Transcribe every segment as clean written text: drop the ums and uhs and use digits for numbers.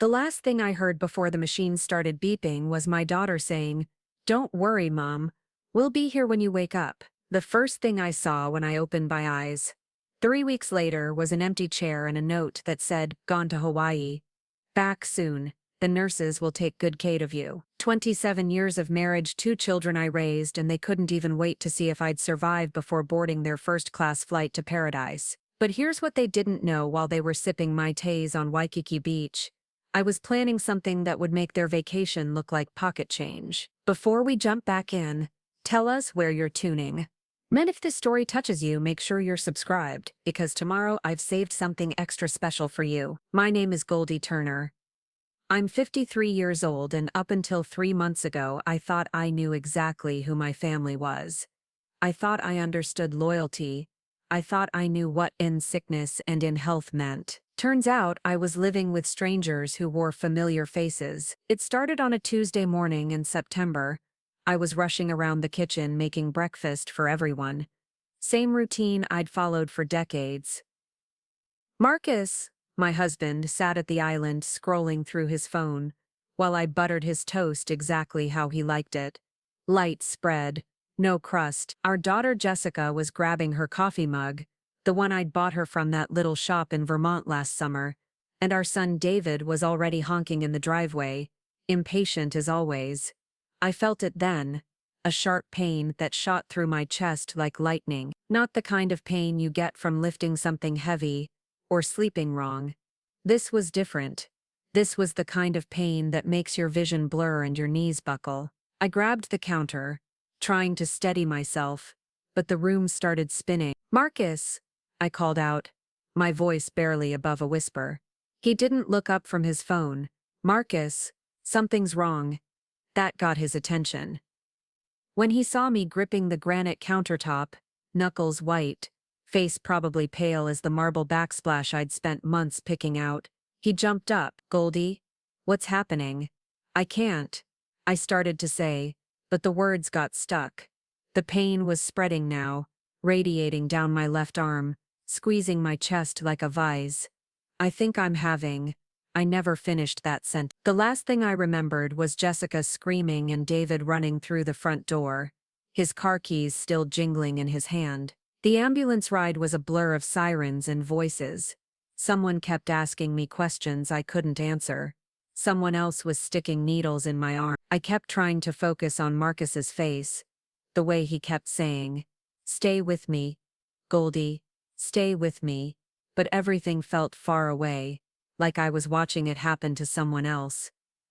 The last thing I heard before the machine started beeping was my daughter saying, "Don't worry, Mom. We'll be here when you wake up." The first thing I saw when I opened my eyes, 3 weeks later, was an empty chair and a note that said, "Gone to Hawaii. Back soon. The nurses will take good care of you." 27 years of marriage, 2 children I raised, and they couldn't even wait to see if I'd survive before boarding their first-class flight to paradise. But here's what they didn't know while they were sipping Mai Tais on Waikiki Beach. I was planning something that would make their vacation look like pocket change. Before we jump back in, tell us where you're tuning. And if this story touches you, make sure you're subscribed, because tomorrow I've saved something extra special for you. My name is Goldie Turner. I'm 53 years old, and up until 3 months ago, I thought I knew exactly who my family was. I thought I understood loyalty. I thought I knew what in sickness and in health meant. Turns out I was living with strangers who wore familiar faces. It started on a Tuesday morning in September. I was rushing around the kitchen making breakfast for everyone. Same routine I'd followed for decades. Marcus, my husband, sat at the island scrolling through his phone, while I buttered his toast exactly how he liked it. Light spread, no crust. Our daughter Jessica was grabbing her coffee mug, the one I'd bought her from that little shop in Vermont last summer, and our son David was already honking in the driveway, impatient as always. I felt it then, a sharp pain that shot through my chest like lightning. Not the kind of pain you get from lifting something heavy or sleeping wrong. This was different. This was the kind of pain that makes your vision blur and your knees buckle. I grabbed the counter, trying to steady myself, but the room started spinning. "Marcus!" I called out, my voice barely above a whisper. He didn't look up from his phone. "Marcus, something's wrong." That got his attention. When he saw me gripping the granite countertop, knuckles white, face probably pale as the marble backsplash I'd spent months picking out, he jumped up. "Goldie, what's happening?" "I can't," I started to say, but the words got stuck. The pain was spreading now, radiating down my left arm, squeezing my chest like a vise. "I think I'm having—" I never finished that sentence. The last thing I remembered was Jessica screaming and David running through the front door, his car keys still jingling in his hand. The ambulance ride was a blur of sirens and voices. Someone kept asking me questions I couldn't answer. Someone else was sticking needles in my arm. I kept trying to focus on Marcus's face, the way he kept saying, "Stay with me, Goldie, stay with me," but everything felt far away, like I was watching it happen to someone else.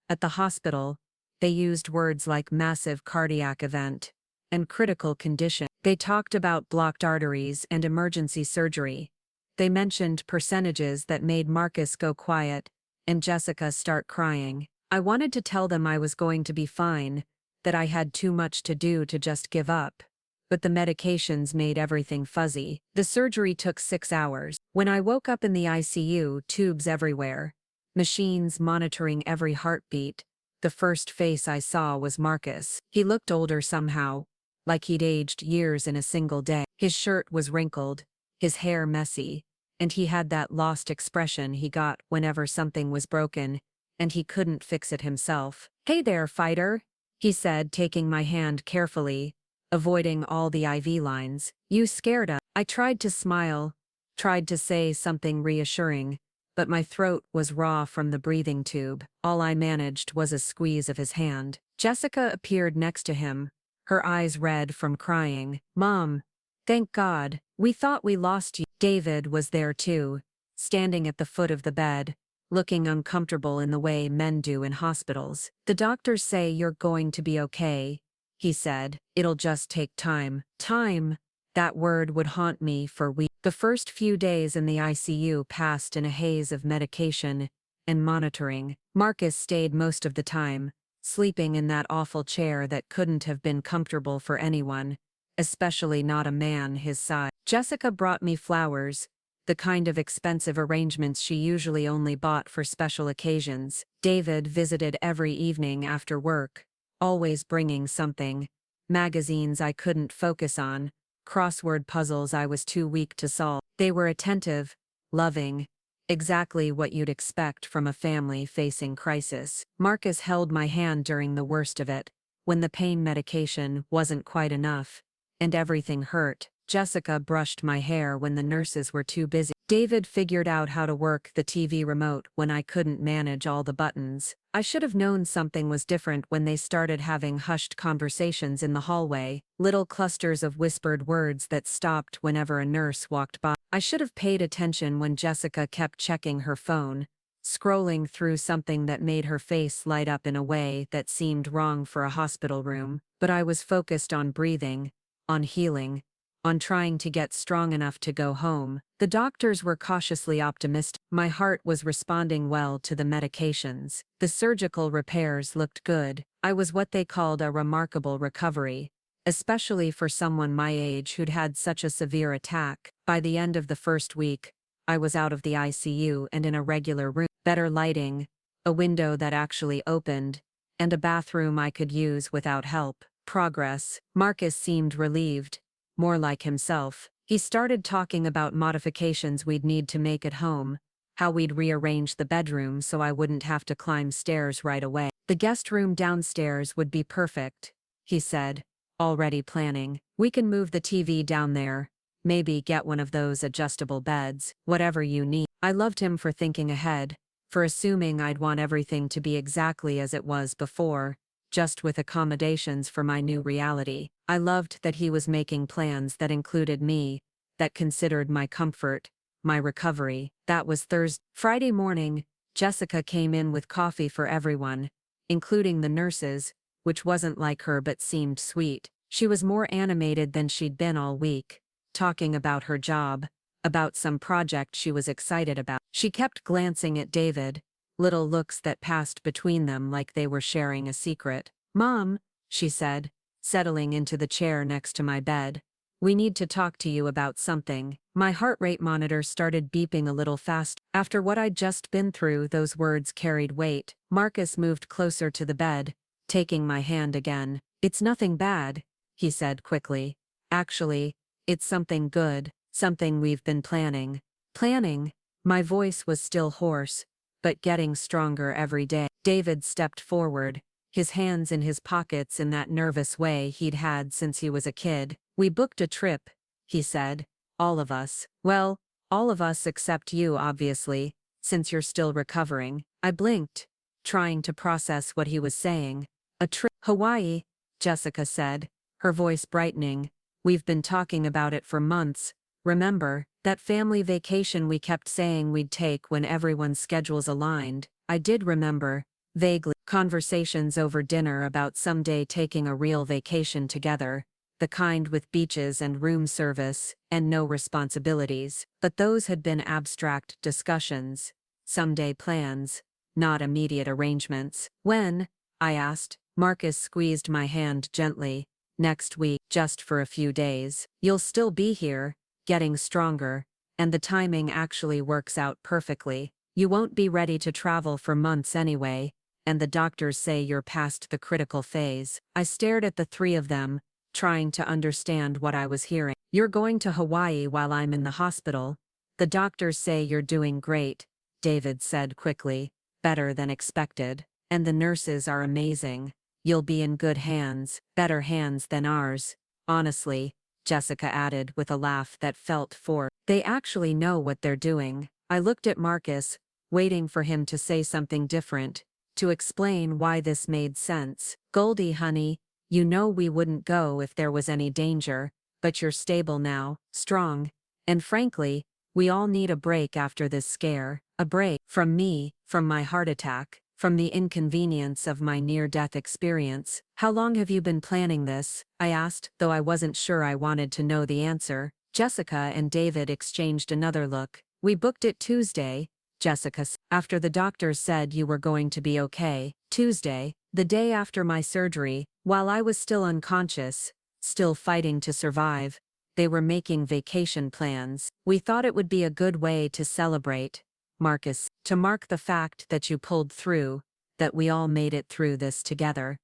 At the hospital, they used words like massive cardiac event and critical condition. They talked about blocked arteries and emergency surgery. They mentioned percentages that made Marcus go quiet and Jessica start crying. I wanted to tell them I was going to be fine, that I had too much to do to just give up. But the medications made everything fuzzy. The surgery took 6 hours. When I woke up in the ICU, tubes everywhere, machines monitoring every heartbeat, the first face I saw was Marcus. He looked older somehow, like he'd aged years in a single day. His shirt was wrinkled, his hair messy, and he had that lost expression he got whenever something was broken, and he couldn't fix it himself. "Hey there, fighter," he said, taking my hand carefully, avoiding all the IV lines. "You scared us." I tried to smile, tried to say something reassuring, but my throat was raw from the breathing tube. All I managed was a squeeze of his hand. Jessica appeared next to him, her eyes red from crying. "Mom, thank God, we thought we lost you." David was there too, standing at the foot of the bed, looking uncomfortable in the way men do in hospitals. "The doctors say you're going to be okay," he said. "It'll just take time." Time, that word would haunt me for weeks. The first few days in the ICU passed in a haze of medication and monitoring. Marcus stayed most of the time, sleeping in that awful chair that couldn't have been comfortable for anyone, especially not a man his size. Jessica brought me flowers, the kind of expensive arrangements she usually only bought for special occasions. David visited every evening after work, always bringing something: magazines I couldn't focus on, crossword puzzles I was too weak to solve. They were attentive, loving, Exactly what you'd expect from a family facing crisis. Marcus held my hand during the worst of it, when the pain medication wasn't quite enough, and everything hurt. Jessica brushed my hair when the nurses were too busy. David figured out how to work the TV remote when I couldn't manage all the buttons. I should have known something was different when they started having hushed conversations in the hallway, little clusters of whispered words that stopped whenever a nurse walked by. I should have paid attention when Jessica kept checking her phone, scrolling through something that made her face light up in a way that seemed wrong for a hospital room, but I was focused on breathing, on healing, on trying to get strong enough to go home. The doctors were cautiously optimistic. My heart was responding well to the medications. The surgical repairs looked good. I was what they called a remarkable recovery, especially for someone my age who'd had such a severe attack. By the end of the first week, I was out of the ICU and in a regular room. Better lighting, a window that actually opened, and a bathroom I could use without help. Progress. Marcus seemed relieved, more like himself. He started talking about modifications we'd need to make at home, how we'd rearrange the bedroom so I wouldn't have to climb stairs right away. The guest room downstairs would be perfect, he said, already planning. We can move the TV down there, maybe get one of those adjustable beds, whatever you need. I loved him for thinking ahead, for assuming I'd want everything to be exactly as it was before, just with accommodations for my new reality. I loved that he was making plans that included me, that considered my comfort, my recovery. That was Thursday. Friday morning, Jessica came in with coffee for everyone, including the nurses, which wasn't like her but seemed sweet. She was more animated than she'd been all week, talking about her job, about some project she was excited about. She kept glancing at David, little looks that passed between them like they were sharing a secret. "Mom," she said, settling into the chair next to my bed, "we need to talk to you about something." My heart rate monitor started beeping a little fast. After what I'd just been through, those words carried weight. Marcus moved closer to the bed, taking my hand again. "It's nothing bad," he said quickly. "Actually, it's something good, something we've been planning." Planning? My voice was still hoarse, but getting stronger every day. David stepped forward, his hands in his pockets in that nervous way he'd had since he was a kid. "We booked a trip," he said. "All of us. Well, all of us except you, obviously, since you're still recovering." I blinked, trying to process what he was saying. "A trip? Hawaii," Jessica said, her voice brightening. "We've been talking about it for months. Remember, that family vacation we kept saying we'd take when everyone's schedules aligned?" I did remember, vaguely, conversations over dinner about someday taking a real vacation together, the kind with beaches and room service, and no responsibilities. But those had been abstract discussions, someday plans, not immediate arrangements. "When?" I asked. Marcus squeezed my hand gently. "Next week, just for a few days. You'll still be here, getting stronger, and the timing actually works out perfectly. You won't be ready to travel for months anyway, and the doctors say you're past the critical phase." I stared at the three of them, trying to understand what I was hearing. "You're going to Hawaii while I'm in the hospital. The doctors say you're doing great," David said quickly. "Better than expected. And the nurses are amazing. You'll be in good hands, better hands than ours. Honestly," Jessica added with a laugh that felt forced. "They actually know what they're doing." I looked at Marcus, waiting for him to say something different, to explain why this made sense. "Goldie, honey, you know we wouldn't go if there was any danger, but you're stable now, strong, and frankly, we all need a break after this scare. A break from me, from my heart attack, from the inconvenience of my near-death experience." "How long have you been planning this?" I asked, though I wasn't sure I wanted to know the answer. Jessica and David exchanged another look. "We booked it Tuesday," Jessica said, "after the doctors said you were going to be okay." Tuesday, the day after my surgery, while I was still unconscious, still fighting to survive, they were making vacation plans. "We thought it would be a good way to celebrate," Marcus, "to mark the fact that you pulled through, that we all made it through this together,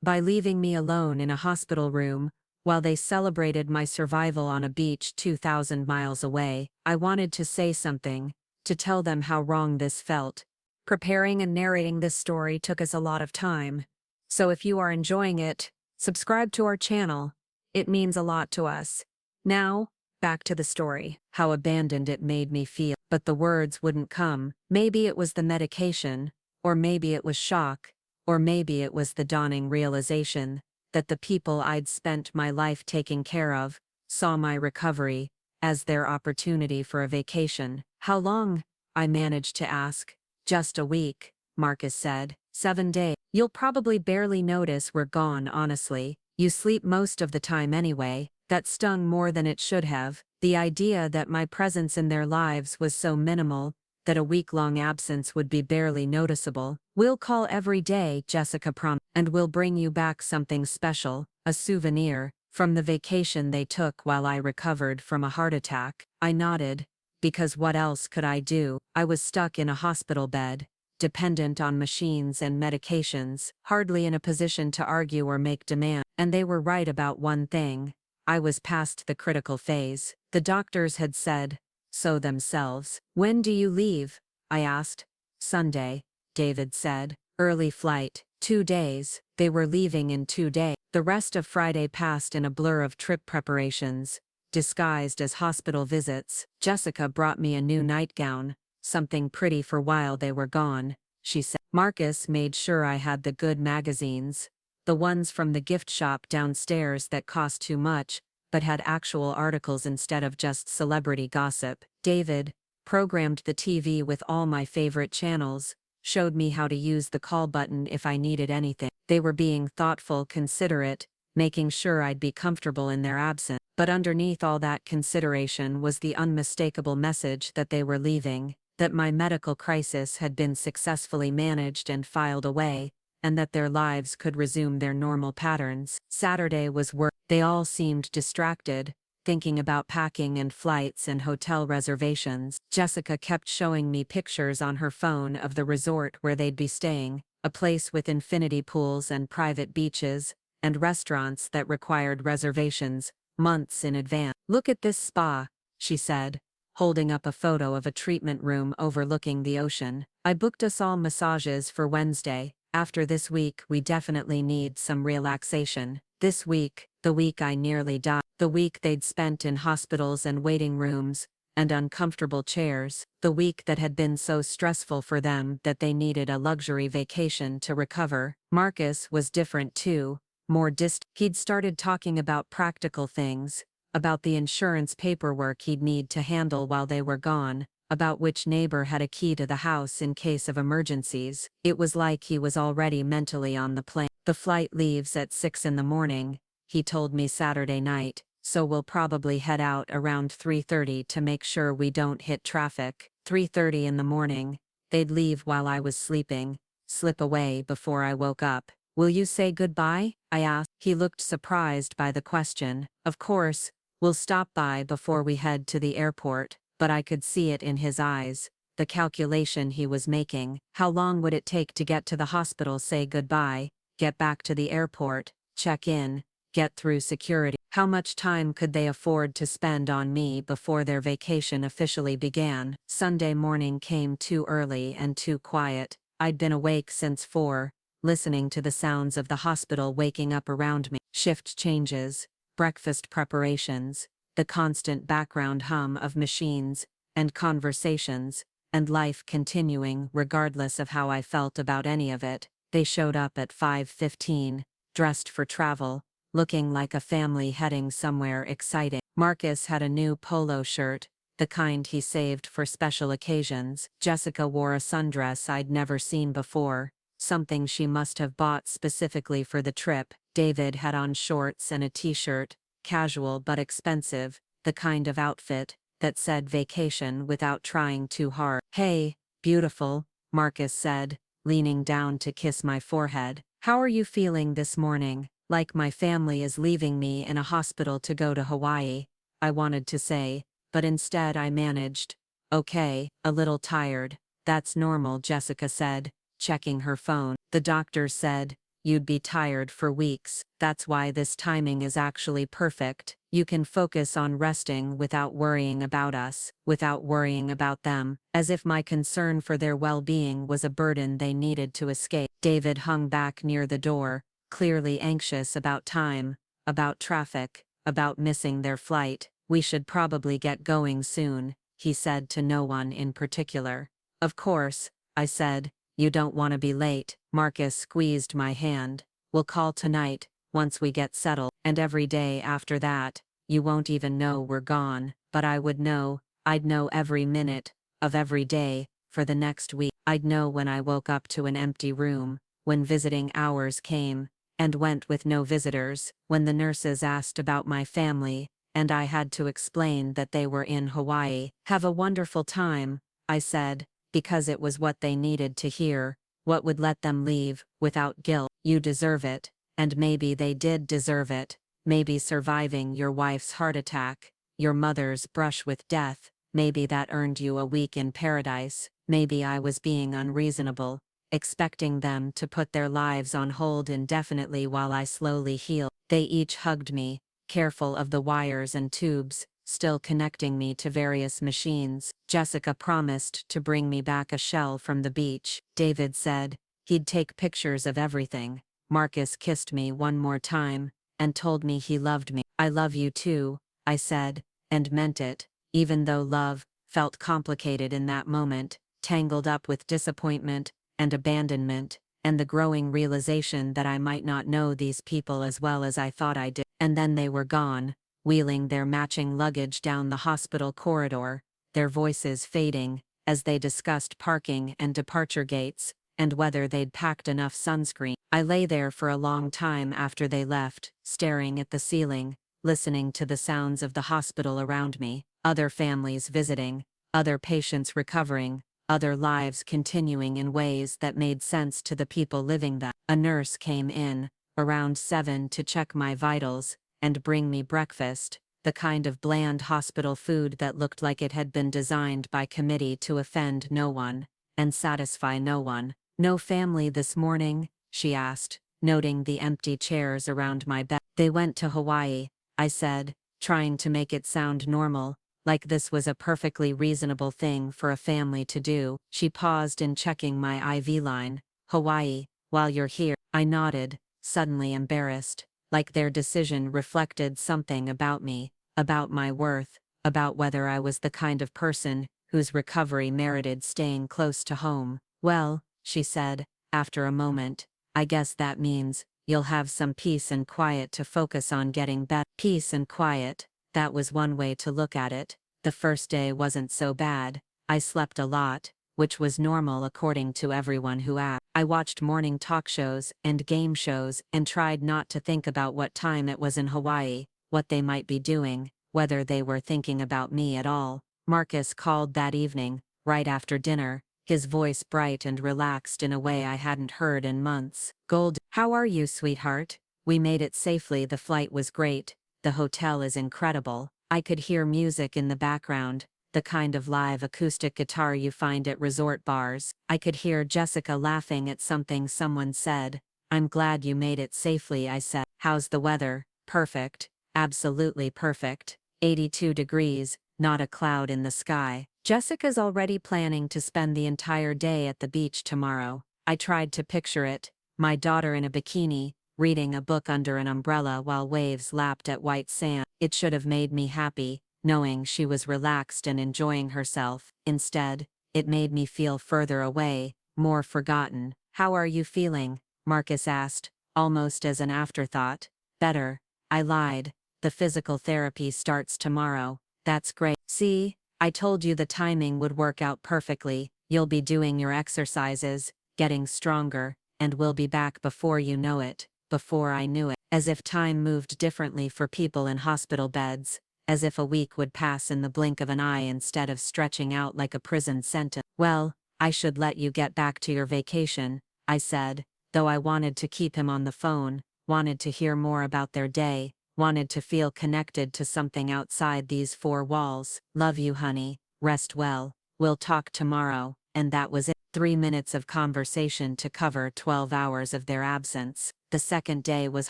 by leaving me alone in a hospital room, while they celebrated my survival on a beach 2,000 miles away." I wanted to say something, to tell them how wrong this felt. Preparing and narrating this story took us a lot of time. So if you are enjoying it, subscribe to our channel. It means a lot to us. Now, back to the story. How abandoned it made me feel, but the words wouldn't come. Maybe it was the medication, or maybe it was shock, or maybe it was the dawning realization that the people I'd spent my life taking care of saw my recovery as their opportunity for a vacation. How long? I managed to ask. Just a week, Marcus said. 7 days. You'll probably barely notice we're gone, honestly. You sleep most of the time anyway. That stung more than it should have. The idea that my presence in their lives was so minimal that a week-long absence would be barely noticeable. We'll call every day, Jessica promised, and we'll bring you back something special, a souvenir, from the vacation they took while I recovered from a heart attack. I nodded, because what else could I do? I was stuck in a hospital bed, dependent on machines and medications, hardly in a position to argue or make demands. And they were right about one thing. I was past the critical phase. The doctors had said so themselves. When do you leave? I asked. Sunday, David said. Early flight. 2 days. They were leaving in 2 days. The rest of Friday passed in a blur of trip preparations, disguised as hospital visits. Jessica brought me a new nightgown, something pretty for while they were gone, she said. Marcus made sure I had the good magazines, the ones from the gift shop downstairs that cost too much, but had actual articles instead of just celebrity gossip. David programmed the TV with all my favorite channels, showed me how to use the call button if I needed anything. They were being thoughtful, considerate, making sure I'd be comfortable in their absence. But underneath all that consideration was the unmistakable message that they were leaving, that my medical crisis had been successfully managed and filed away, and that their lives could resume their normal patterns. Saturday was work. They all seemed distracted, thinking about packing and flights and hotel reservations. Jessica kept showing me pictures on her phone of the resort where they'd be staying, a place with infinity pools and private beaches, and restaurants that required reservations months in advance. Look at this spa, she said, holding up a photo of a treatment room overlooking the ocean. I booked us all massages for Wednesday. After this week, we definitely need some relaxation. This week, the week I nearly died, the week they'd spent in hospitals and waiting rooms, and uncomfortable chairs, the week that had been so stressful for them that they needed a luxury vacation to recover. Marcus was different too, more distant. He'd started talking about practical things, about the insurance paperwork he'd need to handle while they were gone, about which neighbor had a key to the house in case of emergencies. It was like he was already mentally on the plane. The flight leaves at 6 in the morning, he told me Saturday night, so we'll probably head out around 3:30 to make sure we don't hit traffic. 3:30 in the morning. They'd leave while I was sleeping, slip away before I woke up. Will you say goodbye? I asked. He looked surprised by the question. Of course, we'll stop by before we head to the airport, but I could see it in his eyes, the calculation he was making. How long would it take to get to the hospital, say goodbye, get back to the airport, check in, get through security? How much time could they afford to spend on me before their vacation officially began? Sunday morning came too early and too quiet. I'd been awake since 4, listening to the sounds of the hospital waking up around me. Shift changes, breakfast preparations, the constant background hum of machines and conversations, and life continuing regardless of how I felt about any of it. They showed up at 5:15, dressed for travel, looking like a family heading somewhere exciting. Marcus had a new polo shirt, the kind he saved for special occasions. Jessica wore a sundress I'd never seen before, something she must have bought specifically for the trip. David had on shorts and a t-shirt, casual but expensive, the kind of outfit that said vacation without trying too hard. Hey, beautiful, Marcus said, leaning down to kiss my forehead. How are you feeling this morning? Like my family is leaving me in a hospital to go to Hawaii, I wanted to say, but instead I managed. Okay, a little tired. That's normal, Jessica said, checking her phone. The doctor said, you'd be tired for weeks. That's why this timing is actually perfect. You can focus on resting without worrying about us, without worrying about them, as if my concern for their well-being was a burden they needed to escape. David hung back near the door, clearly anxious about time, about traffic, about missing their flight. We should probably get going soon, he said to no one in particular. Of course, I said. You don't want to be late. Marcus squeezed my hand. We'll call tonight, once we get settled, and every day after that, you won't even know we're gone, but I would know. I'd know every minute of every day for the next week. I'd know when I woke up to an empty room, when visiting hours came and went with no visitors, when the nurses asked about my family, and I had to explain that they were in Hawaii. Have a wonderful time, I said, because it was what they needed to hear, what would let them leave without guilt. You deserve it, and maybe they did deserve it. Maybe surviving your wife's heart attack, your mother's brush with death, maybe that earned you a week in paradise. Maybe I was being unreasonable, expecting them to put their lives on hold indefinitely while I slowly healed. They each hugged me, careful of the wires and tubes, still connecting me to various machines. Jessica promised to bring me back a shell from the beach. David said he'd take pictures of everything. Marcus kissed me one more time and told me he loved me. I love you too, I said, and meant it, even though love felt complicated in that moment, tangled up with disappointment and abandonment, and the growing realization that I might not know these people as well as I thought I did. And then they were gone, wheeling their matching luggage down the hospital corridor, their voices fading as they discussed parking and departure gates, and whether they'd packed enough sunscreen. I lay there for a long time after they left, staring at the ceiling, listening to the sounds of the hospital around me, other families visiting, other patients recovering, other lives continuing in ways that made sense to the people living them. A nurse came in, around 7, to check my vitals and bring me breakfast, the kind of bland hospital food that looked like it had been designed by committee to offend no one and satisfy no one. No family this morning? She asked, noting the empty chairs around my bed. They went to Hawaii, I said, trying to make it sound normal, like this was a perfectly reasonable thing for a family to do. She paused in checking my IV line. Hawaii, while you're here. I nodded, suddenly embarrassed, like their decision reflected something about me, about my worth, about whether I was the kind of person whose recovery merited staying close to home. Well, she said, after a moment, I guess that means you'll have some peace and quiet to focus on getting better. Peace and quiet, that was one way to look at it. The first day wasn't so bad. I slept a lot, which was normal according to everyone who asked. I watched morning talk shows and game shows and tried not to think about what time it was in Hawaii, what they might be doing, whether they were thinking about me at all. Marcus called that evening, right after dinner, his voice bright and relaxed in a way I hadn't heard in months. Gold, how are you, sweetheart? We made it safely. The flight was great. The hotel is incredible. I could hear music in the background, the kind of live acoustic guitar you find at resort bars. I could hear Jessica laughing at something someone said. I'm glad you made it safely, I said. How's the weather? Perfect. Absolutely perfect. 82 degrees, not a cloud in the sky. Jessica's already planning to spend the entire day at the beach tomorrow. I tried to picture it, my daughter in a bikini, reading a book under an umbrella while waves lapped at white sand. It should have made me happy, knowing she was relaxed and enjoying herself. Instead, it made me feel further away, more forgotten. How are you feeling? Marcus asked, almost as an afterthought. Better. I lied. The physical therapy starts tomorrow. That's great. See? I told you the timing would work out perfectly. You'll be doing your exercises, getting stronger, and we'll be back before you know it, before I knew it. As if time moved differently for people in hospital beds, as if a week would pass in the blink of an eye instead of stretching out like a prison sentence. Well, I should let you get back to your vacation, I said, though I wanted to keep him on the phone, wanted to hear more about their day, wanted to feel connected to something outside these four walls. Love you, honey. Rest well. We'll talk tomorrow. And that was it. 3 minutes of conversation to cover 12 hours of their absence. The second day was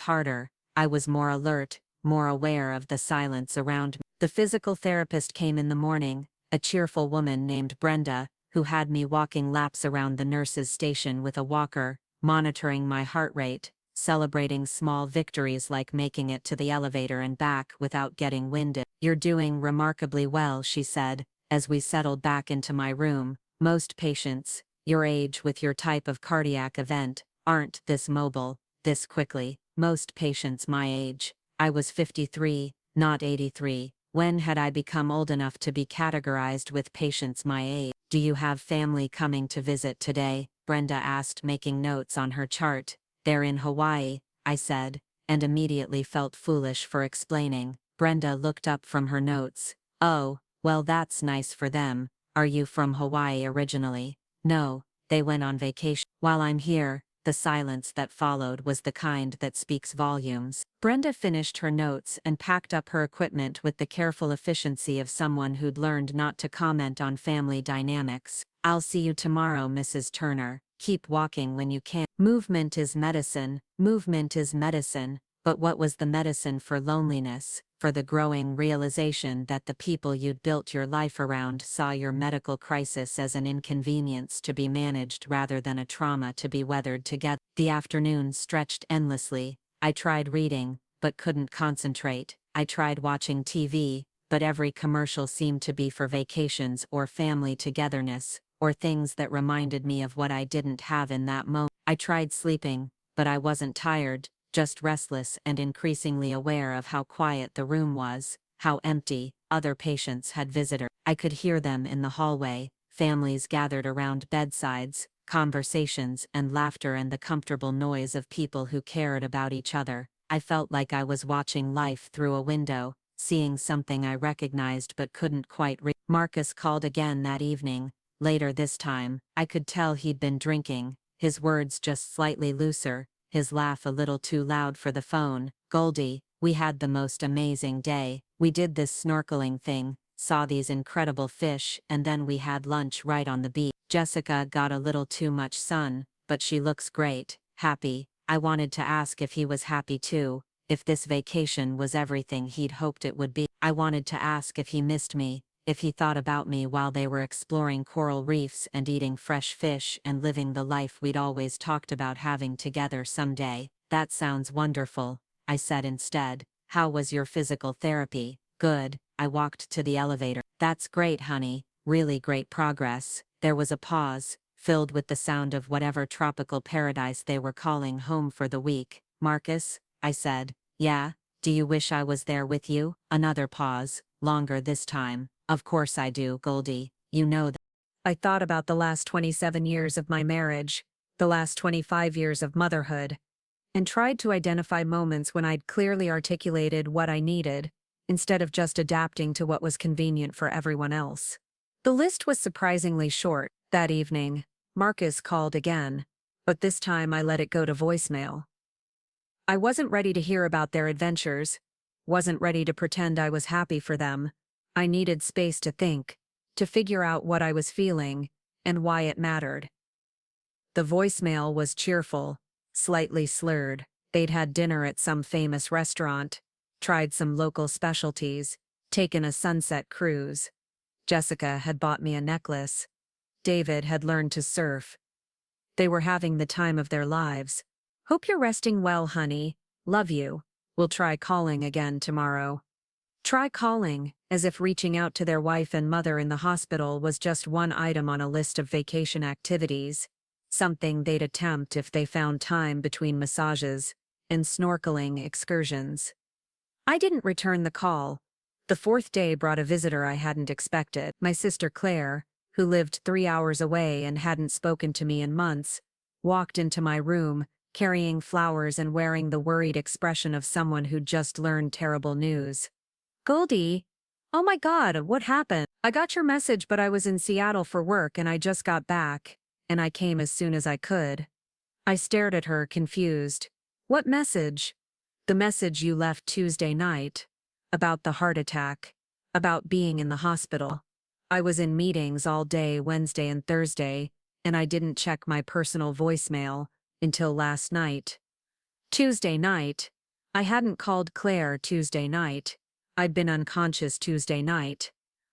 harder. I was more alert, more aware of the silence around me. The physical therapist came in the morning, a cheerful woman named Brenda, who had me walking laps around the nurse's station with a walker, monitoring my heart rate, celebrating small victories like making it to the elevator and back without getting winded. "You're doing remarkably well," she said, as we settled back into my room. "Most patients, your age with your type of cardiac event, aren't this mobile, this quickly. Most patients my age." I was 53, not 83. When had I become old enough to be categorized with patients my age? "Do you have family coming to visit today?" Brenda asked, making notes on her chart. "They're in Hawaii," I said, and immediately felt foolish for explaining. Brenda looked up from her notes. "Oh, well, that's nice for them. Are you from Hawaii originally?" "No, they went on vacation." "While I'm here." The silence that followed was the kind that speaks volumes. Brenda finished her notes and packed up her equipment with the careful efficiency of someone who'd learned not to comment on family dynamics. "I'll see you tomorrow, Mrs. Turner. Keep walking when you can." Movement is medicine, movement is medicine. But what was the medicine for loneliness? For the growing realization that the people you'd built your life around saw your medical crisis as an inconvenience to be managed rather than a trauma to be weathered together. The afternoon stretched endlessly. I tried reading, but couldn't concentrate. I tried watching TV, but every commercial seemed to be for vacations or family togetherness, or things that reminded me of what I didn't have in that moment. I tried sleeping, but I wasn't tired, just restless and increasingly aware of how quiet the room was, how empty. Other patients had visitors. I could hear them in the hallway, families gathered around bedsides, conversations and laughter and the comfortable noise of people who cared about each other. I felt like I was watching life through a window, seeing something I recognized but couldn't quite read. Marcus called again that evening. Later this time, I could tell he'd been drinking, his words just slightly looser, his laugh a little too loud for the phone. "Goldie, we had the most amazing day. We did this snorkeling thing, saw these incredible fish, and then we had lunch right on the beach. Jessica got a little too much sun, but she looks great, happy." I wanted to ask if he was happy too, if this vacation was everything he'd hoped it would be. I wanted to ask if he missed me, if he thought about me while they were exploring coral reefs and eating fresh fish and living the life we'd always talked about having together someday. "That sounds wonderful," I said instead. "How was your physical therapy?" "Good." I walked to the elevator. "That's great, honey. Really great progress." There was a pause, filled with the sound of whatever tropical paradise they were calling home for the week. "Marcus?" I said. "Yeah? Do you wish I was there with you?" Another pause, longer this time. "Of course I do, Goldie. You know that." I thought about the last 27 years of my marriage, the last 25 years of motherhood, and tried to identify moments when I'd clearly articulated what I needed, instead of just adapting to what was convenient for everyone else. The list was surprisingly short. That evening, Marcus called again, but this time I let it go to voicemail. I wasn't ready to hear about their adventures, wasn't ready to pretend I was happy for them. I needed space to think, to figure out what I was feeling, and why it mattered. The voicemail was cheerful, slightly slurred. They'd had dinner at some famous restaurant, tried some local specialties, taken a sunset cruise. Jessica had bought me a necklace. David had learned to surf. They were having the time of their lives. "Hope you're resting well, honey. Love you. We'll try calling again tomorrow." Try calling, as if reaching out to their wife and mother in the hospital was just one item on a list of vacation activities, something they'd attempt if they found time between massages and snorkeling excursions. I didn't return the call. The fourth day brought a visitor I hadn't expected. My sister Claire, who lived 3 hours away and hadn't spoken to me in months, walked into my room, carrying flowers and wearing the worried expression of someone who'd just learned terrible news. "Goldie, oh my God, what happened? I got your message, but I was in Seattle for work and I just got back, and I came as soon as I could." I stared at her, confused. "What message?" "The message you left Tuesday night. About the heart attack. About being in the hospital. I was in meetings all day Wednesday and Thursday, and I didn't check my personal voicemail until last night." Tuesday night. I hadn't called Claire Tuesday night. I'd been unconscious Tuesday night.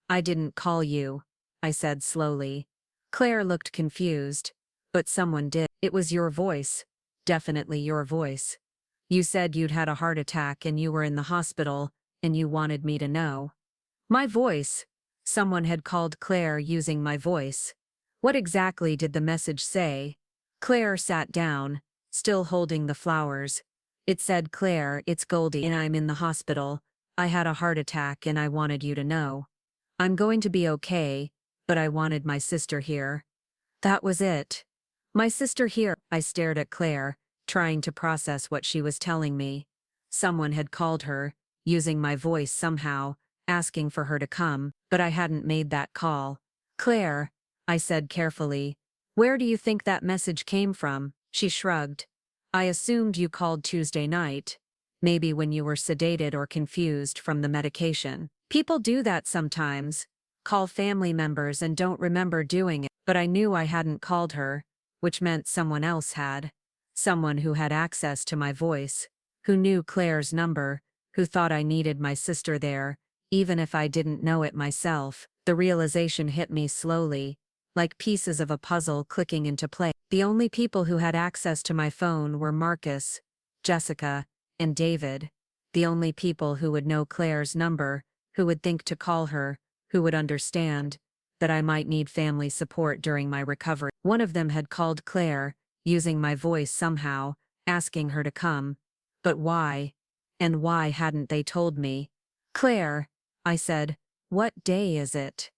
I didn't call you, I said slowly. Claire looked confused. But someone did. It was your voice. Definitely your voice. You said you'd had a heart attack and you were in the hospital, and you wanted me to know. My voice. Someone had called Claire using my voice. What exactly did the message say? Claire sat down, still holding the flowers. It said, Claire, it's Goldie and I'm in the hospital. I had a heart attack and I wanted you to know. I'm going to be okay, but I wanted my sister here. That was it. My sister here. I stared at Claire, trying to process what she was telling me. Someone had called her, using my voice somehow, asking for her to come, but I hadn't made that call. Claire, I said carefully, where do you think that message came from? She shrugged. I assumed you called Tuesday night. Maybe when you were sedated or confused from the medication. People do that sometimes. Call family members and don't remember doing it. But I knew I hadn't called her, which meant someone else had. Someone who had access to my voice, who knew Claire's number, who thought I needed my sister there, even if I didn't know it myself. The realization hit me slowly, like pieces of a puzzle clicking into place. The only people who had access to my phone were Marcus, Jessica, and David. The only people who would know Claire's number, who would think to call her, who would understand that I might need family support during my recovery. One of them had called Claire, using my voice somehow, asking her to come. But why? And why hadn't they told me? Claire, I said, what day is it?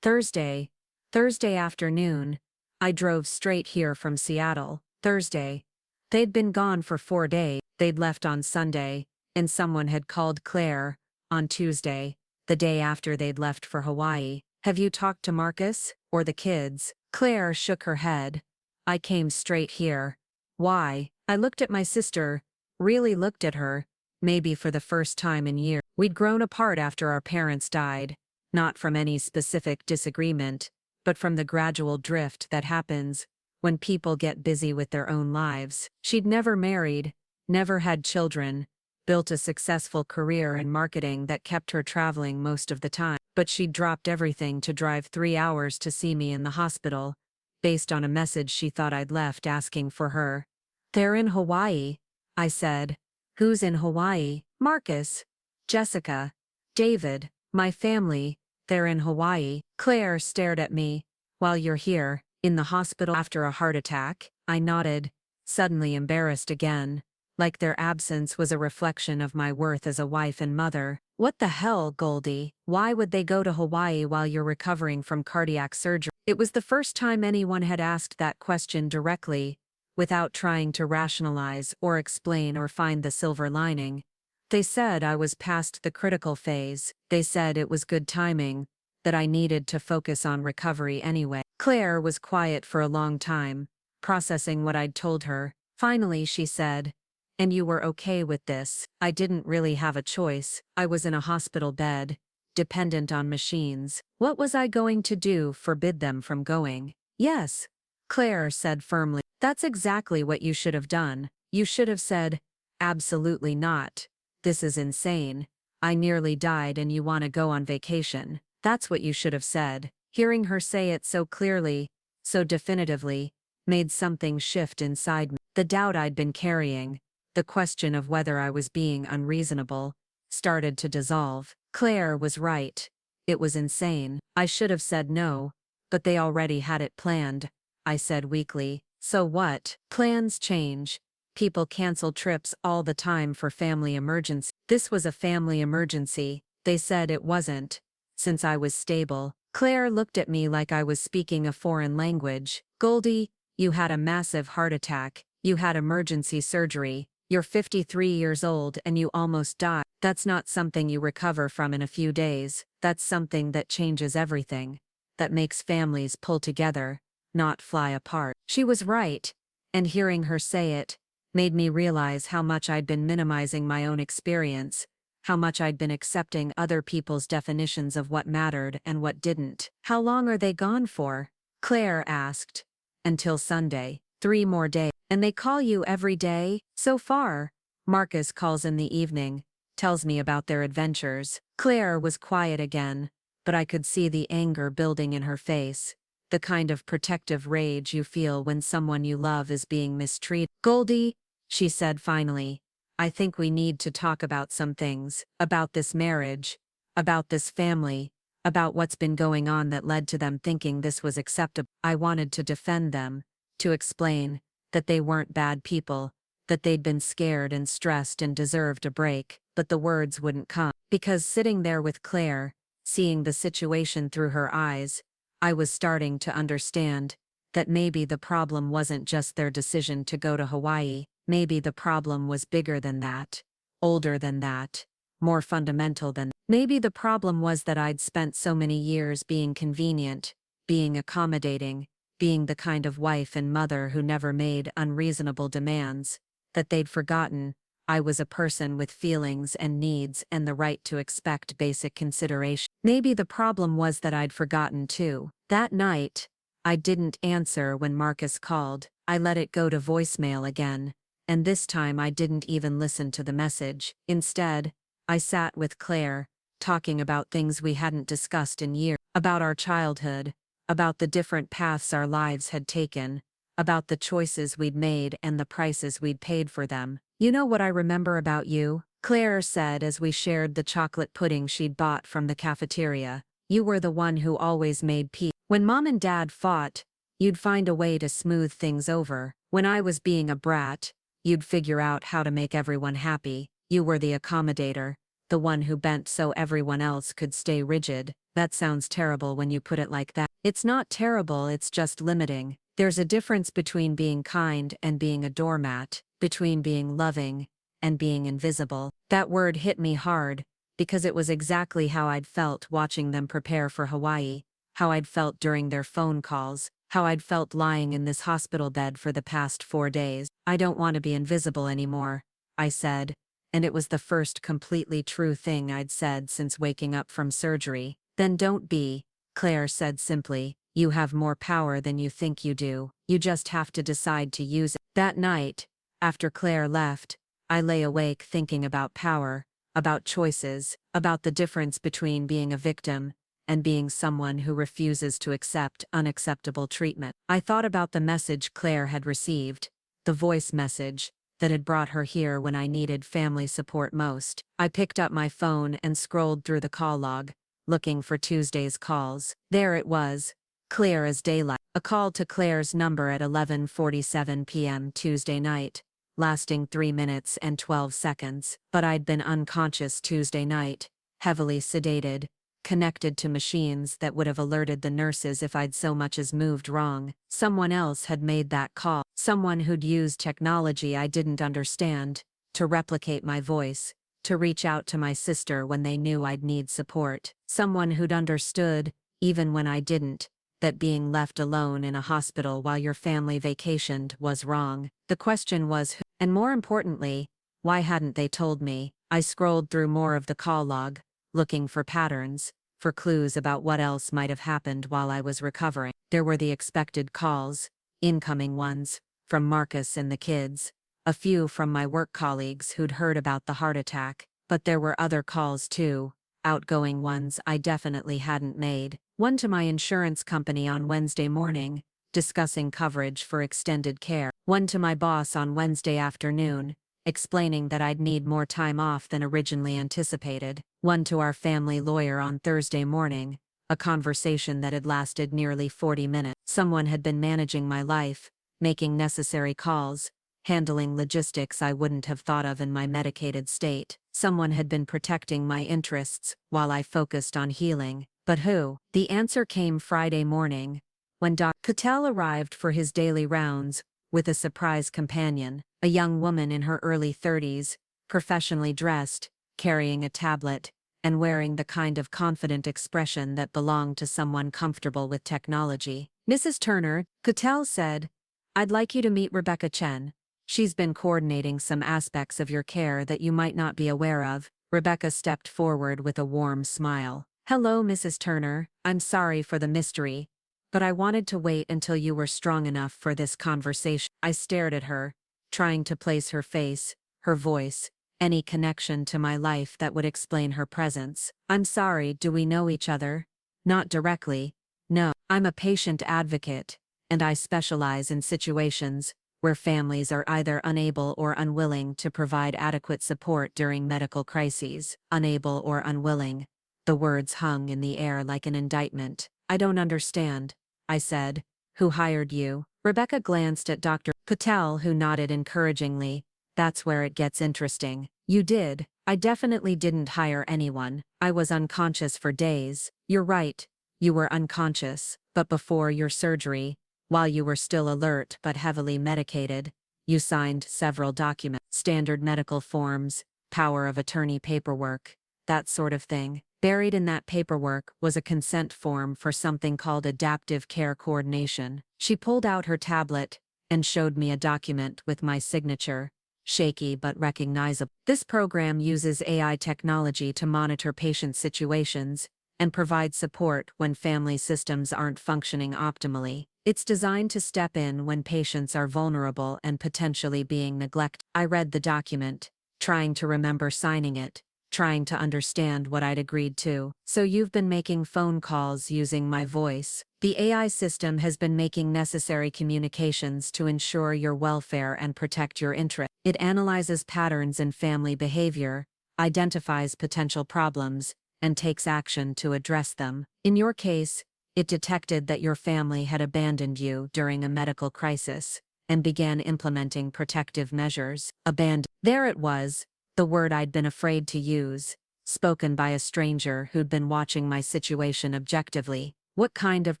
Thursday. Thursday afternoon. I drove straight here from Seattle. Thursday. They'd been gone for 4 days. They'd left on Sunday, and someone had called Claire on Tuesday, the day after they'd left for Hawaii. Have you talked to Marcus, or the kids? Claire shook her head. I came straight here. Why? I looked at my sister, really looked at her, maybe for the first time in years. We'd grown apart after our parents died, not from any specific disagreement, but from the gradual drift that happens when people get busy with their own lives. She'd never married, never had children, built a successful career in marketing that kept her traveling most of the time. But she'd dropped everything to drive 3 hours to see me in the hospital, based on a message she thought I'd left asking for her. They're in Hawaii, I said. Who's in Hawaii? Marcus, Jessica, David, my family. They're in Hawaii. Claire stared at me. While you're here, in the hospital after a heart attack? I nodded, suddenly embarrassed again, like their absence was a reflection of my worth as a wife and mother. What the hell, Goldie? Why would they go to Hawaii while you're recovering from cardiac surgery? It was the first time anyone had asked that question directly, without trying to rationalize or explain or find the silver lining. They said I was past the critical phase. They said it was good timing, that I needed to focus on recovery anyway. Claire was quiet for a long time, processing what I'd told her. Finally she said, and you were okay with this? I didn't really have a choice. I was in a hospital bed, dependent on machines. What was I going to do? Forbid them from going? Yes, Claire said firmly. That's exactly what you should have done. You should have said, absolutely not. This is insane. I nearly died and you want to go on vacation. That's what you should have said. Hearing her say it so clearly, so definitively, made something shift inside me. The doubt I'd been carrying, the question of whether I was being unreasonable, started to dissolve. Claire was right. It was insane. I should have said no, but they already had it planned, I said weakly. So what? Plans change. People cancel trips all the time for family emergencies. This was a family emergency. They said it wasn't, since I was stable. Claire looked at me like I was speaking a foreign language. Goldie, you had a massive heart attack. You had emergency surgery. You're 53 years old and you almost died. That's not something you recover from in a few days. That's something that changes everything. That makes families pull together, not fly apart. She was right, and hearing her say it made me realize how much I'd been minimizing my own experience, how much I'd been accepting other people's definitions of what mattered and what didn't. How long are they gone for? Claire asked. Until Sunday. 3 more days. And they call you every day? So far, Marcus calls in the evening, tells me about their adventures. Claire was quiet again, but I could see the anger building in her face, the kind of protective rage you feel when someone you love is being mistreated. Goldie, she said finally, I think we need to talk about some things, about this marriage, about this family, about what's been going on that led to them thinking this was acceptable. I wanted to defend them, to explain that they weren't bad people, that they'd been scared and stressed and deserved a break, but the words wouldn't come. Because sitting there with Claire, seeing the situation through her eyes, I was starting to understand that maybe the problem wasn't just their decision to go to Hawaii, maybe the problem was bigger than that, older than that, more fundamental than. Maybe the problem was that I'd spent so many years being convenient, being accommodating, being the kind of wife and mother who never made unreasonable demands, that they'd forgotten I was a person with feelings and needs and the right to expect basic consideration. Maybe the problem was that I'd forgotten too. That night, I didn't answer when Marcus called. I let it go to voicemail again, and this time I didn't even listen to the message. Instead, I sat with Claire, talking about things we hadn't discussed in years, about our childhood, about the different paths our lives had taken, about the choices we'd made and the prices we'd paid for them. You know what I remember about you? Claire said as we shared the chocolate pudding she'd bought from the cafeteria. You were the one who always made peace. When Mom and Dad fought, you'd find a way to smooth things over. When I was being a brat, you'd figure out how to make everyone happy. You were the accommodator, the one who bent so everyone else could stay rigid. That sounds terrible when you put it like that. It's not terrible, it's just limiting. There's a difference between being kind and being a doormat, between being loving and being invisible. That word hit me hard, because it was exactly how I'd felt watching them prepare for Hawaii, how I'd felt during their phone calls, how I'd felt lying in this hospital bed for the past 4 days. I don't want to be invisible anymore, I said, and it was the first completely true thing I'd said since waking up from surgery. Then don't be, Claire said simply. You have more power than you think you do. You just have to decide to use it. That night, after Claire left, I lay awake thinking about power, about choices, about the difference between being a victim and being someone who refuses to accept unacceptable treatment. I thought about the message Claire had received, the voice message that had brought her here when I needed family support most. I picked up my phone and scrolled through the call log, looking for Tuesday's calls. There it was, clear as daylight. A call to Claire's number at 11:47 p.m. Tuesday night, lasting 3 minutes and 12 seconds. But I'd been unconscious Tuesday night, heavily sedated, connected to machines that would have alerted the nurses if I'd so much as moved wrong. Someone else had made that call, someone who'd used technology I didn't understand, to replicate my voice, to reach out to my sister when they knew I'd need support. Someone who'd understood, even when I didn't, that being left alone in a hospital while your family vacationed was wrong. The question was who, and more importantly, why hadn't they told me? I scrolled through more of the call log, looking for patterns, for clues about what else might have happened while I was recovering. There were the expected calls, incoming ones, from Marcus and the kids, a few from my work colleagues who'd heard about the heart attack, but there were other calls too, outgoing ones I definitely hadn't made. One to my insurance company on Wednesday morning, discussing coverage for extended care. One to my boss on Wednesday afternoon, explaining that I'd need more time off than originally anticipated. One to our family lawyer on Thursday morning, a conversation that had lasted nearly 40 minutes. Someone had been managing my life, making necessary calls, handling logistics I wouldn't have thought of in my medicated state. Someone had been protecting my interests while I focused on healing. But who? The answer came Friday morning, when Dr. Cattell arrived for his daily rounds, with a surprise companion, a young woman in her early 30s, professionally dressed, carrying a tablet, and wearing the kind of confident expression that belonged to someone comfortable with technology. Mrs. Turner, Cattell said, I'd like you to meet Rebecca Chen. She's been coordinating some aspects of your care that you might not be aware of. Rebecca stepped forward with a warm smile. Hello, Mrs. Turner. I'm sorry for the mystery, but I wanted to wait until you were strong enough for this conversation. I stared at her, trying to place her face, her voice, any connection to my life that would explain her presence. I'm sorry, do we know each other? Not directly. No, I'm a patient advocate, and I specialize in situations where families are either unable or unwilling to provide adequate support during medical crises. Unable or unwilling. The words hung in the air like an indictment. I don't understand, I said. Who hired you? Rebecca glanced at Dr. Patel, who nodded encouragingly. That's where it gets interesting. You did. I definitely didn't hire anyone. I was unconscious for days. You're right. You were unconscious, but before your surgery, while you were still alert but heavily medicated, you signed several documents, standard medical forms, power of attorney paperwork, that sort of thing. Buried in that paperwork was a consent form for something called adaptive care coordination. She pulled out her tablet and showed me a document with my signature, shaky but recognizable. This program uses AI technology to monitor patient situations and provide support when family systems aren't functioning optimally. It's designed to step in when patients are vulnerable and potentially being neglected. I read the document, trying to remember signing it, trying to understand what I'd agreed to. So you've been making phone calls using my voice. The AI system has been making necessary communications to ensure your welfare and protect your interests. It analyzes patterns in family behavior, identifies potential problems, and takes action to address them. In your case, it detected that your family had abandoned you during a medical crisis and began implementing protective measures. Abandon. There it was, the word I'd been afraid to use, spoken by a stranger who'd been watching my situation objectively. What kind of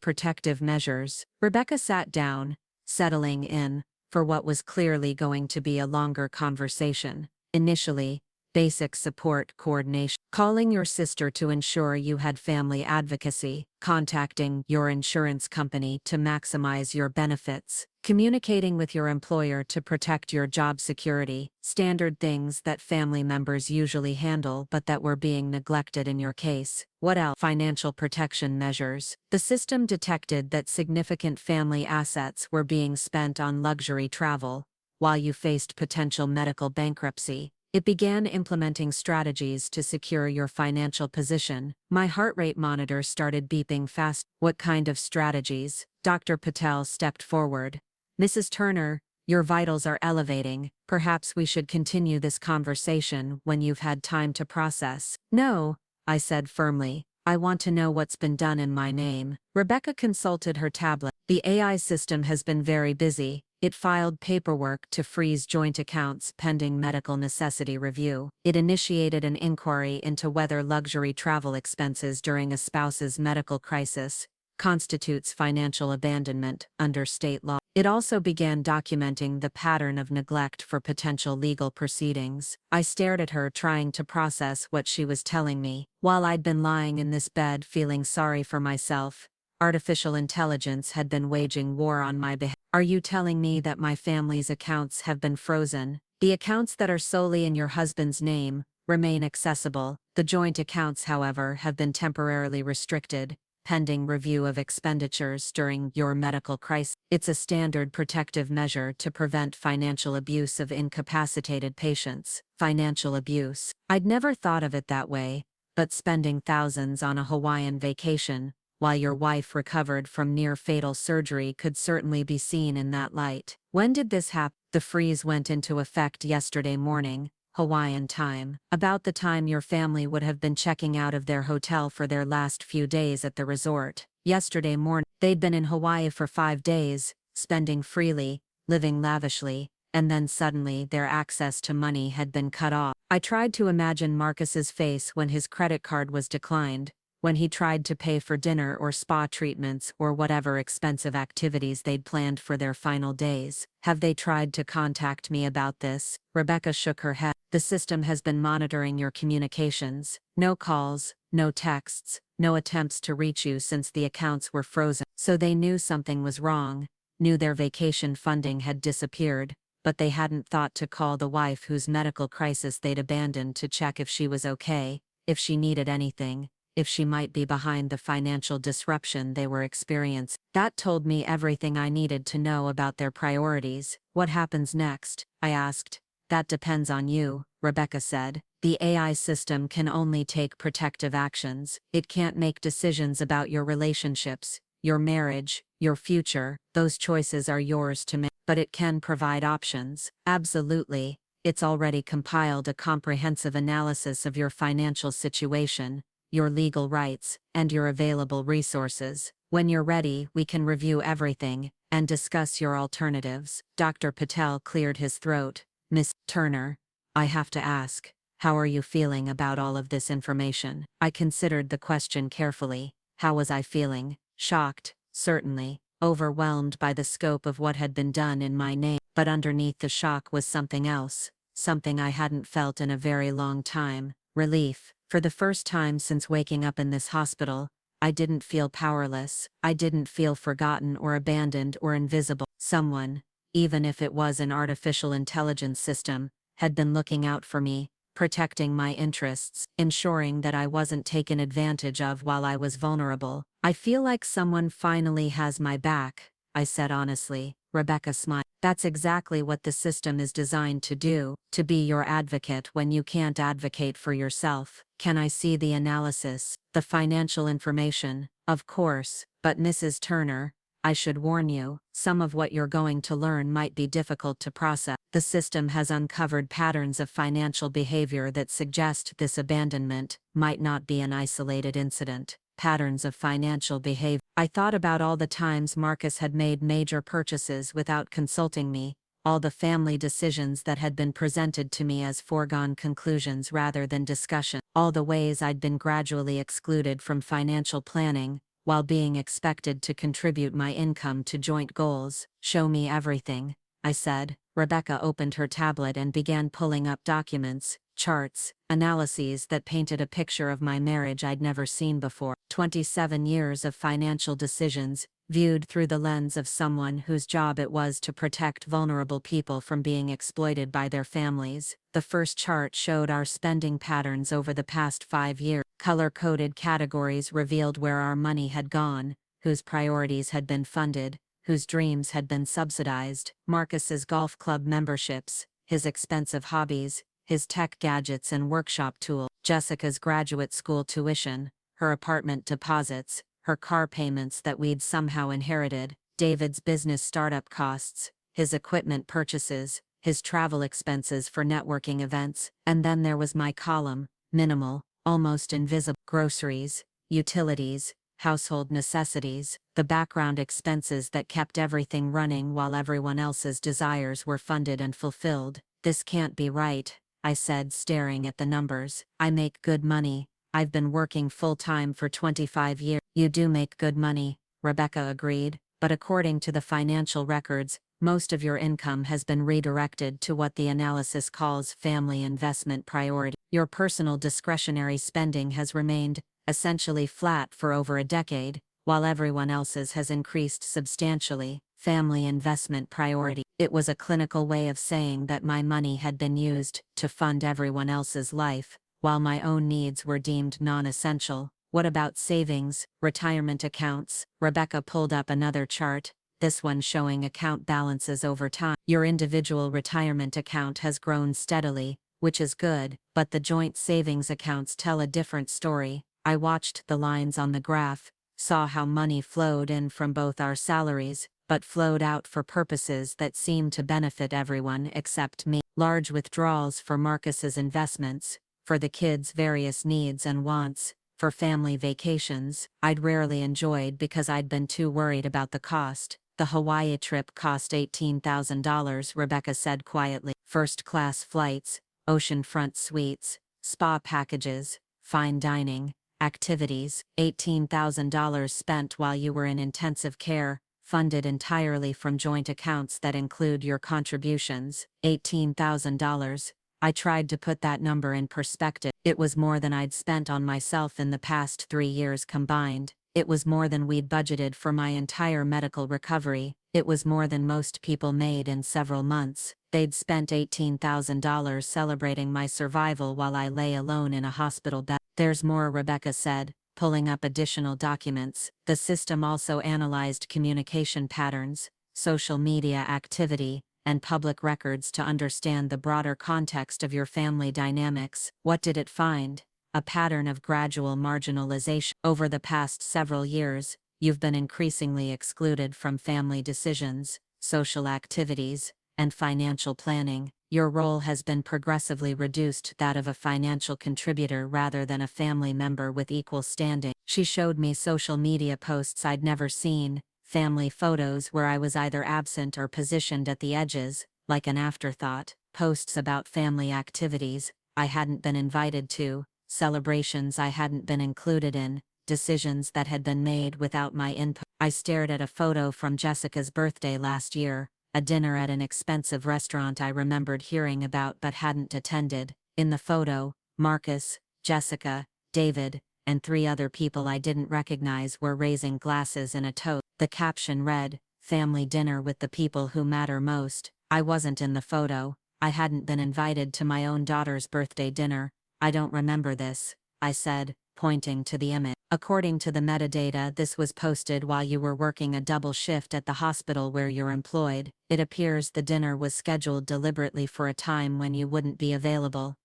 protective measures? Rebecca sat down, settling in for what was clearly going to be a longer conversation. Initially, basic support coordination, calling your sister to ensure you had family advocacy, contacting your insurance company to maximize your benefits, communicating with your employer to protect your job security, standard things that family members usually handle but that were being neglected in your case. What else? Financial protection measures. The system detected that significant family assets were being spent on luxury travel, while you faced potential medical bankruptcy. It began implementing strategies to secure your financial position. My heart rate monitor started beeping fast. What kind of strategies? Dr. Patel stepped forward. Mrs. Turner, your vitals are elevating. Perhaps we should continue this conversation when you've had time to process. No, I said firmly. I want to know what's been done in my name. Rebecca consulted her tablet. The AI system has been very busy. It filed paperwork to freeze joint accounts pending medical necessity review. It initiated an inquiry into whether luxury travel expenses during a spouse's medical crisis constitutes financial abandonment under state law. It also began documenting the pattern of neglect for potential legal proceedings. I stared at her, trying to process what she was telling me. While I'd been lying in this bed feeling sorry for myself, artificial intelligence had been waging war on my behalf. Are you telling me that my family's accounts have been frozen? The accounts that are solely in your husband's name remain accessible. The joint accounts, however, have been temporarily restricted, pending review of expenditures during your medical crisis. It's a standard protective measure to prevent financial abuse of incapacitated patients. Financial abuse. I'd never thought of it that way, but spending thousands on a Hawaiian vacation while your wife recovered from near-fatal surgery could certainly be seen in that light. When did this happen? The freeze went into effect yesterday morning, Hawaiian time, about the time your family would have been checking out of their hotel for their last few days at the resort. Yesterday morning, they'd been in Hawaii for 5 days, spending freely, living lavishly, and then suddenly their access to money had been cut off. I tried to imagine Marcus's face when his credit card was declined, when he tried to pay for dinner or spa treatments or whatever expensive activities they'd planned for their final days. Have they tried to contact me about this? Rebecca shook her head. The system has been monitoring your communications. No calls, no texts, no attempts to reach you since the accounts were frozen. So they knew something was wrong, knew their vacation funding had disappeared, but they hadn't thought to call the wife whose medical crisis they'd abandoned to check if she was okay, if she needed anything, if she might be behind the financial disruption they were experiencing. That told me everything I needed to know about their priorities. What happens next? I asked, That depends on you, Rebecca said. The AI system can only take protective actions. It can't make decisions about your relationships, your marriage, your future. Those choices are yours to make. But it can provide options. Absolutely. It's already compiled a comprehensive analysis of your financial situation, your legal rights, and your available resources. When you're ready, we can review everything and discuss your alternatives. Dr. Patel cleared his throat. Miss Turner, I have to ask, how are you feeling about all of this information? I considered the question carefully. How was I feeling? Shocked, certainly, overwhelmed by the scope of what had been done in my name. But underneath the shock was something else, something I hadn't felt in a very long time. Relief. For the first time since waking up in this hospital, I didn't feel powerless. I didn't feel forgotten or abandoned or invisible. Someone, even if it was an artificial intelligence system, had been looking out for me, protecting my interests, ensuring that I wasn't taken advantage of while I was vulnerable. I feel like someone finally has my back, I said honestly. Rebecca smiled. That's exactly what the system is designed to do, to be your advocate when you can't advocate for yourself. Can I see the analysis, the financial information? Of course, but Mrs. Turner, I should warn you, some of what you're going to learn might be difficult to process. The system has uncovered patterns of financial behavior that suggest this abandonment might not be an isolated incident. Patterns of financial behavior. I thought about all the times Marcus had made major purchases without consulting me, all the family decisions that had been presented to me as foregone conclusions rather than discussion, all the ways I'd been gradually excluded from financial planning, while being expected to contribute my income to joint goals. Show me everything, I said. Rebecca opened her tablet and began pulling up documents, charts, analyses that painted a picture of my marriage I'd never seen before. 27 years of financial decisions, viewed through the lens of someone whose job it was to protect vulnerable people from being exploited by their families. The first chart showed our spending patterns over the past 5 years. Color-coded categories revealed where our money had gone, whose priorities had been funded, whose dreams had been subsidized. Marcus's golf club memberships, his expensive hobbies, his tech gadgets and workshop tools, Jessica's graduate school tuition, her apartment deposits, her car payments that we'd somehow inherited, David's business startup costs, his equipment purchases, his travel expenses for networking events, and then there was my column, minimal, almost invisible, groceries, utilities, household necessities, the background expenses that kept everything running while everyone else's desires were funded and fulfilled. This can't be right, I said, staring at the numbers. I make good money. I've been working full-time for 25 years. You do make good money, Rebecca agreed, but according to the financial records, most of your income has been redirected to what the analysis calls family investment priority. Your personal discretionary spending has remained essentially flat for over a decade, while everyone else's has increased substantially. Family investment priority. It was a clinical way of saying that my money had been used to fund everyone else's life, while my own needs were deemed non-essential. What about savings, retirement accounts? Rebecca pulled up another chart, this one showing account balances over time. Your individual retirement account has grown steadily, which is good, but the joint savings accounts tell a different story. I watched the lines on the graph, saw how money flowed in from both our salaries, but flowed out for purposes that seemed to benefit everyone except me. Large withdrawals for Marcus's investments, for the kids' various needs and wants, for family vacations I'd rarely enjoyed because I'd been too worried about the cost. The Hawaii trip cost $18,000, Rebecca said quietly. First-class flights, oceanfront suites, spa packages, fine dining, activities. $18,000 spent while you were in intensive care, funded entirely from joint accounts that include your contributions. $18,000. I tried to put that number in perspective. It was more than I'd spent on myself in the past 3 years combined. It was more than we'd budgeted for my entire medical recovery. It was more than most people made in several months. They'd spent $18,000 celebrating my survival while I lay alone in a hospital bed. There's more, Rebecca said, pulling up additional documents. The system also analyzed communication patterns, social media activity, and public records to understand the broader context of your family dynamics. What did it find? A pattern of gradual marginalization. Over the past several years, you've been increasingly excluded from family decisions, social activities, and financial planning. Your role has been progressively reduced to that of a financial contributor rather than a family member with equal standing. She showed me social media posts I'd never seen, family photos where I was either absent or positioned at the edges, like an afterthought, posts about family activities I hadn't been invited to, celebrations I hadn't been included in, decisions that had been made without my input. I stared at a photo from Jessica's birthday last year, a dinner at an expensive restaurant I remembered hearing about but hadn't attended. In the photo, Marcus, Jessica, David, and 3 other people I didn't recognize were raising glasses in a toast. The caption read, "Family dinner with the people who matter most." I wasn't in the photo. I hadn't been invited to my own daughter's birthday dinner. "I don't remember this," I said, pointing to the image. According to the metadata, this was posted while you were working a double shift at the hospital where you're employed. It appears the dinner was scheduled deliberately for a time when you wouldn't be available.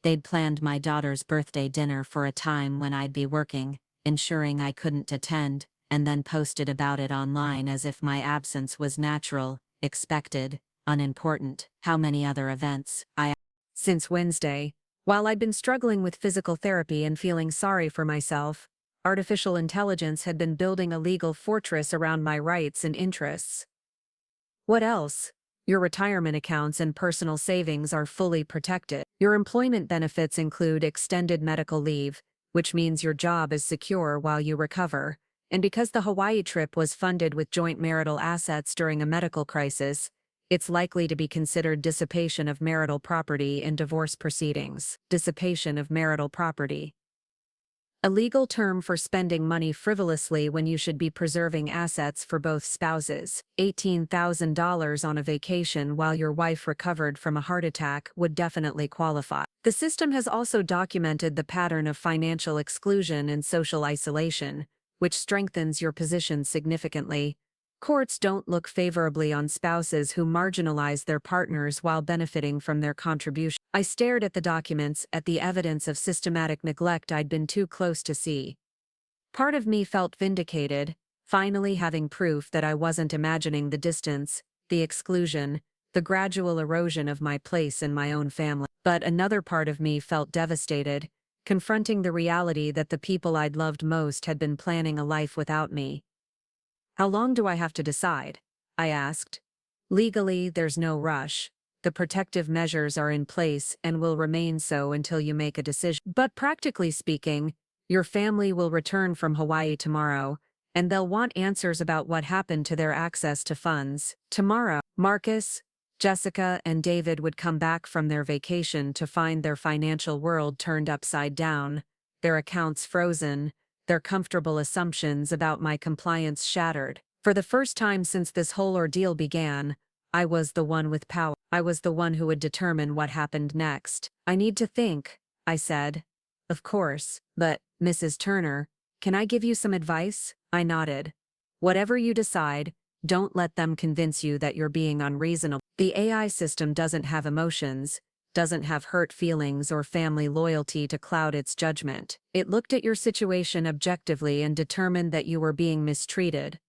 They'd planned my daughter's birthday dinner for a time when I'd be working, ensuring I couldn't attend, and then posted about it online as if my absence was natural, expected, unimportant. How many other events? Since Wednesday, while I'd been struggling with physical therapy and feeling sorry for myself, artificial intelligence had been building a legal fortress around my rights and interests. What else? Your retirement accounts and personal savings are fully protected. Your employment benefits include extended medical leave, which means your job is secure while you recover. And because the Hawaii trip was funded with joint marital assets during a medical crisis, it's likely to be considered dissipation of marital property in divorce proceedings. Dissipation of marital property. A legal term for spending money frivolously when you should be preserving assets for both spouses. $18,000 on a vacation while your wife recovered from a heart attack would definitely qualify. The system has also documented the pattern of financial exclusion and social isolation, which strengthens your position significantly. Courts don't look favorably on spouses who marginalize their partners while benefiting from their contribution. I stared at the documents, at the evidence of systematic neglect I'd been too close to see. Part of me felt vindicated, finally having proof that I wasn't imagining the distance, the exclusion, the gradual erosion of my place in my own family. But another part of me felt devastated, confronting the reality that the people I'd loved most had been planning a life without me. "How long do I have to decide?" I asked. "Legally, there's no rush. The protective measures are in place and will remain so until you make a decision. But practically speaking, your family will return from Hawaii tomorrow, and they'll want answers about what happened to their access to funds. Tomorrow, Marcus, Jessica, and David would come back from their vacation to find their financial world turned upside down, their accounts frozen, their comfortable assumptions about my compliance shattered. For the first time since this whole ordeal began, I was the one with power. I was the one who would determine what happened next. "I need to think," I said. "Of course, but, Mrs. Turner, can I give you some advice?" I nodded. "Whatever you decide, don't let them convince you that you're being unreasonable. The AI system doesn't have emotions, doesn't have hurt feelings or family loyalty to cloud its judgment. It looked at your situation objectively and determined that you were being mistreated.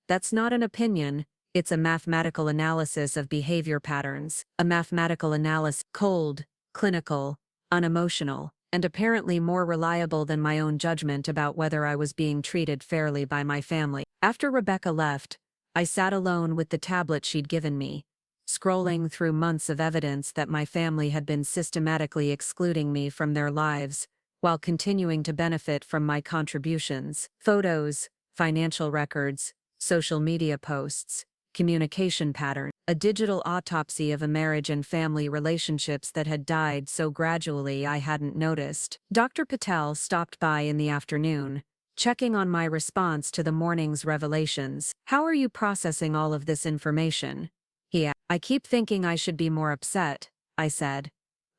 That's not an opinion, it's a mathematical analysis of behavior patterns. A mathematical analysis, cold, clinical, unemotional, and apparently more reliable than my own judgment about whether I was being treated fairly by my family." After Rebecca left, I sat alone with the tablet she'd given me, scrolling through months of evidence that my family had been systematically excluding me from their lives, while continuing to benefit from my contributions. Photos, financial records, social media posts, communication patterns, a digital autopsy of a marriage and family relationships that had died so gradually I hadn't noticed. Dr. Patel stopped by in the afternoon, checking on my response to the morning's revelations. "How are you processing all of this information?" he asked. "I keep thinking I should be more upset," I said.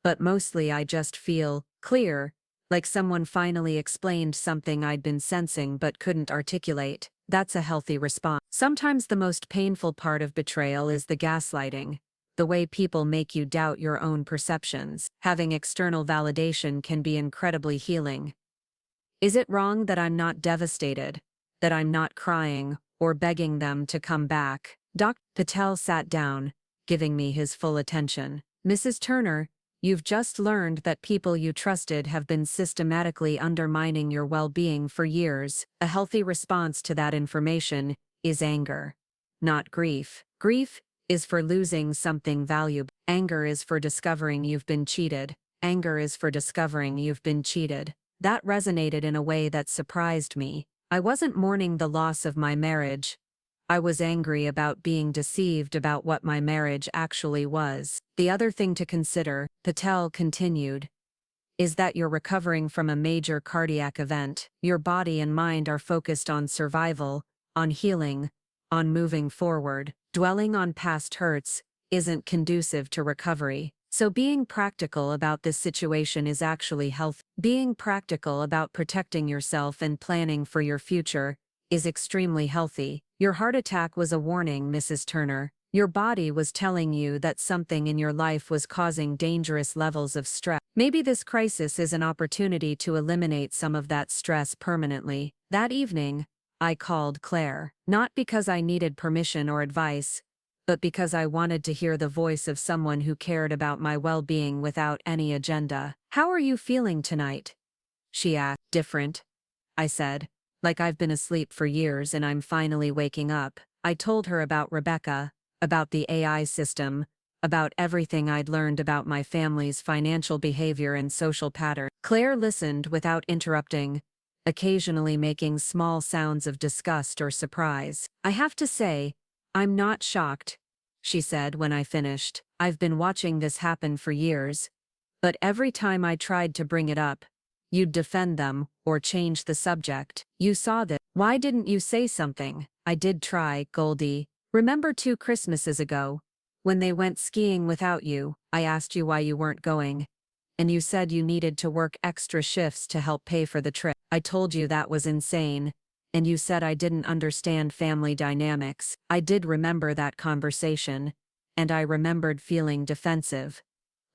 "But mostly I just feel clear, like someone finally explained something I'd been sensing but couldn't articulate." That's a healthy response. Sometimes the most painful part of betrayal is the gaslighting, the way people make you doubt your own perceptions. Having external validation can be incredibly healing. Is it wrong that I'm not devastated, that I'm not crying, or begging them to come back? Dr. Patel sat down, giving me his full attention. Mrs. Turner, you've just learned that people you trusted have been systematically undermining your well-being for years. A healthy response to that information is anger, not grief. Grief is for losing something valuable. Anger is for discovering you've been cheated. Anger is for discovering you've been cheated. That resonated in a way that surprised me. I wasn't mourning the loss of my marriage. I was angry about being deceived about what my marriage actually was. The other thing to consider, Patel continued, is that you're recovering from a major cardiac event. Your body and mind are focused on survival, on healing, on moving forward. Dwelling on past hurts isn't conducive to recovery. So being practical about this situation is actually healthy. Being practical about protecting yourself and planning for your future is extremely healthy. Your heart attack was a warning, Mrs. Turner. Your body was telling you that something in your life was causing dangerous levels of stress. Maybe this crisis is an opportunity to eliminate some of that stress permanently. That evening, I called Claire, not because I needed permission or advice, but because I wanted to hear the voice of someone who cared about my well-being without any agenda. How are you feeling tonight? She asked. Different, I said. Like I've been asleep for years and I'm finally waking up. I told her about Rebecca, about the AI system, about everything I'd learned about my family's financial behavior and social patterns. Claire listened without interrupting, occasionally making small sounds of disgust or surprise. I have to say, I'm not shocked, she said when I finished. I've been watching this happen for years, but every time I tried to bring it up, you'd defend them or change the subject. You saw this. Why didn't you say something? I did try, Goldie. Remember 2 Christmases ago, when they went skiing without you? I asked you why you weren't going, and you said you needed to work extra shifts to help pay for the trip. I told you that was insane, and you said I didn't understand family dynamics. I did remember that conversation, and I remembered feeling defensive,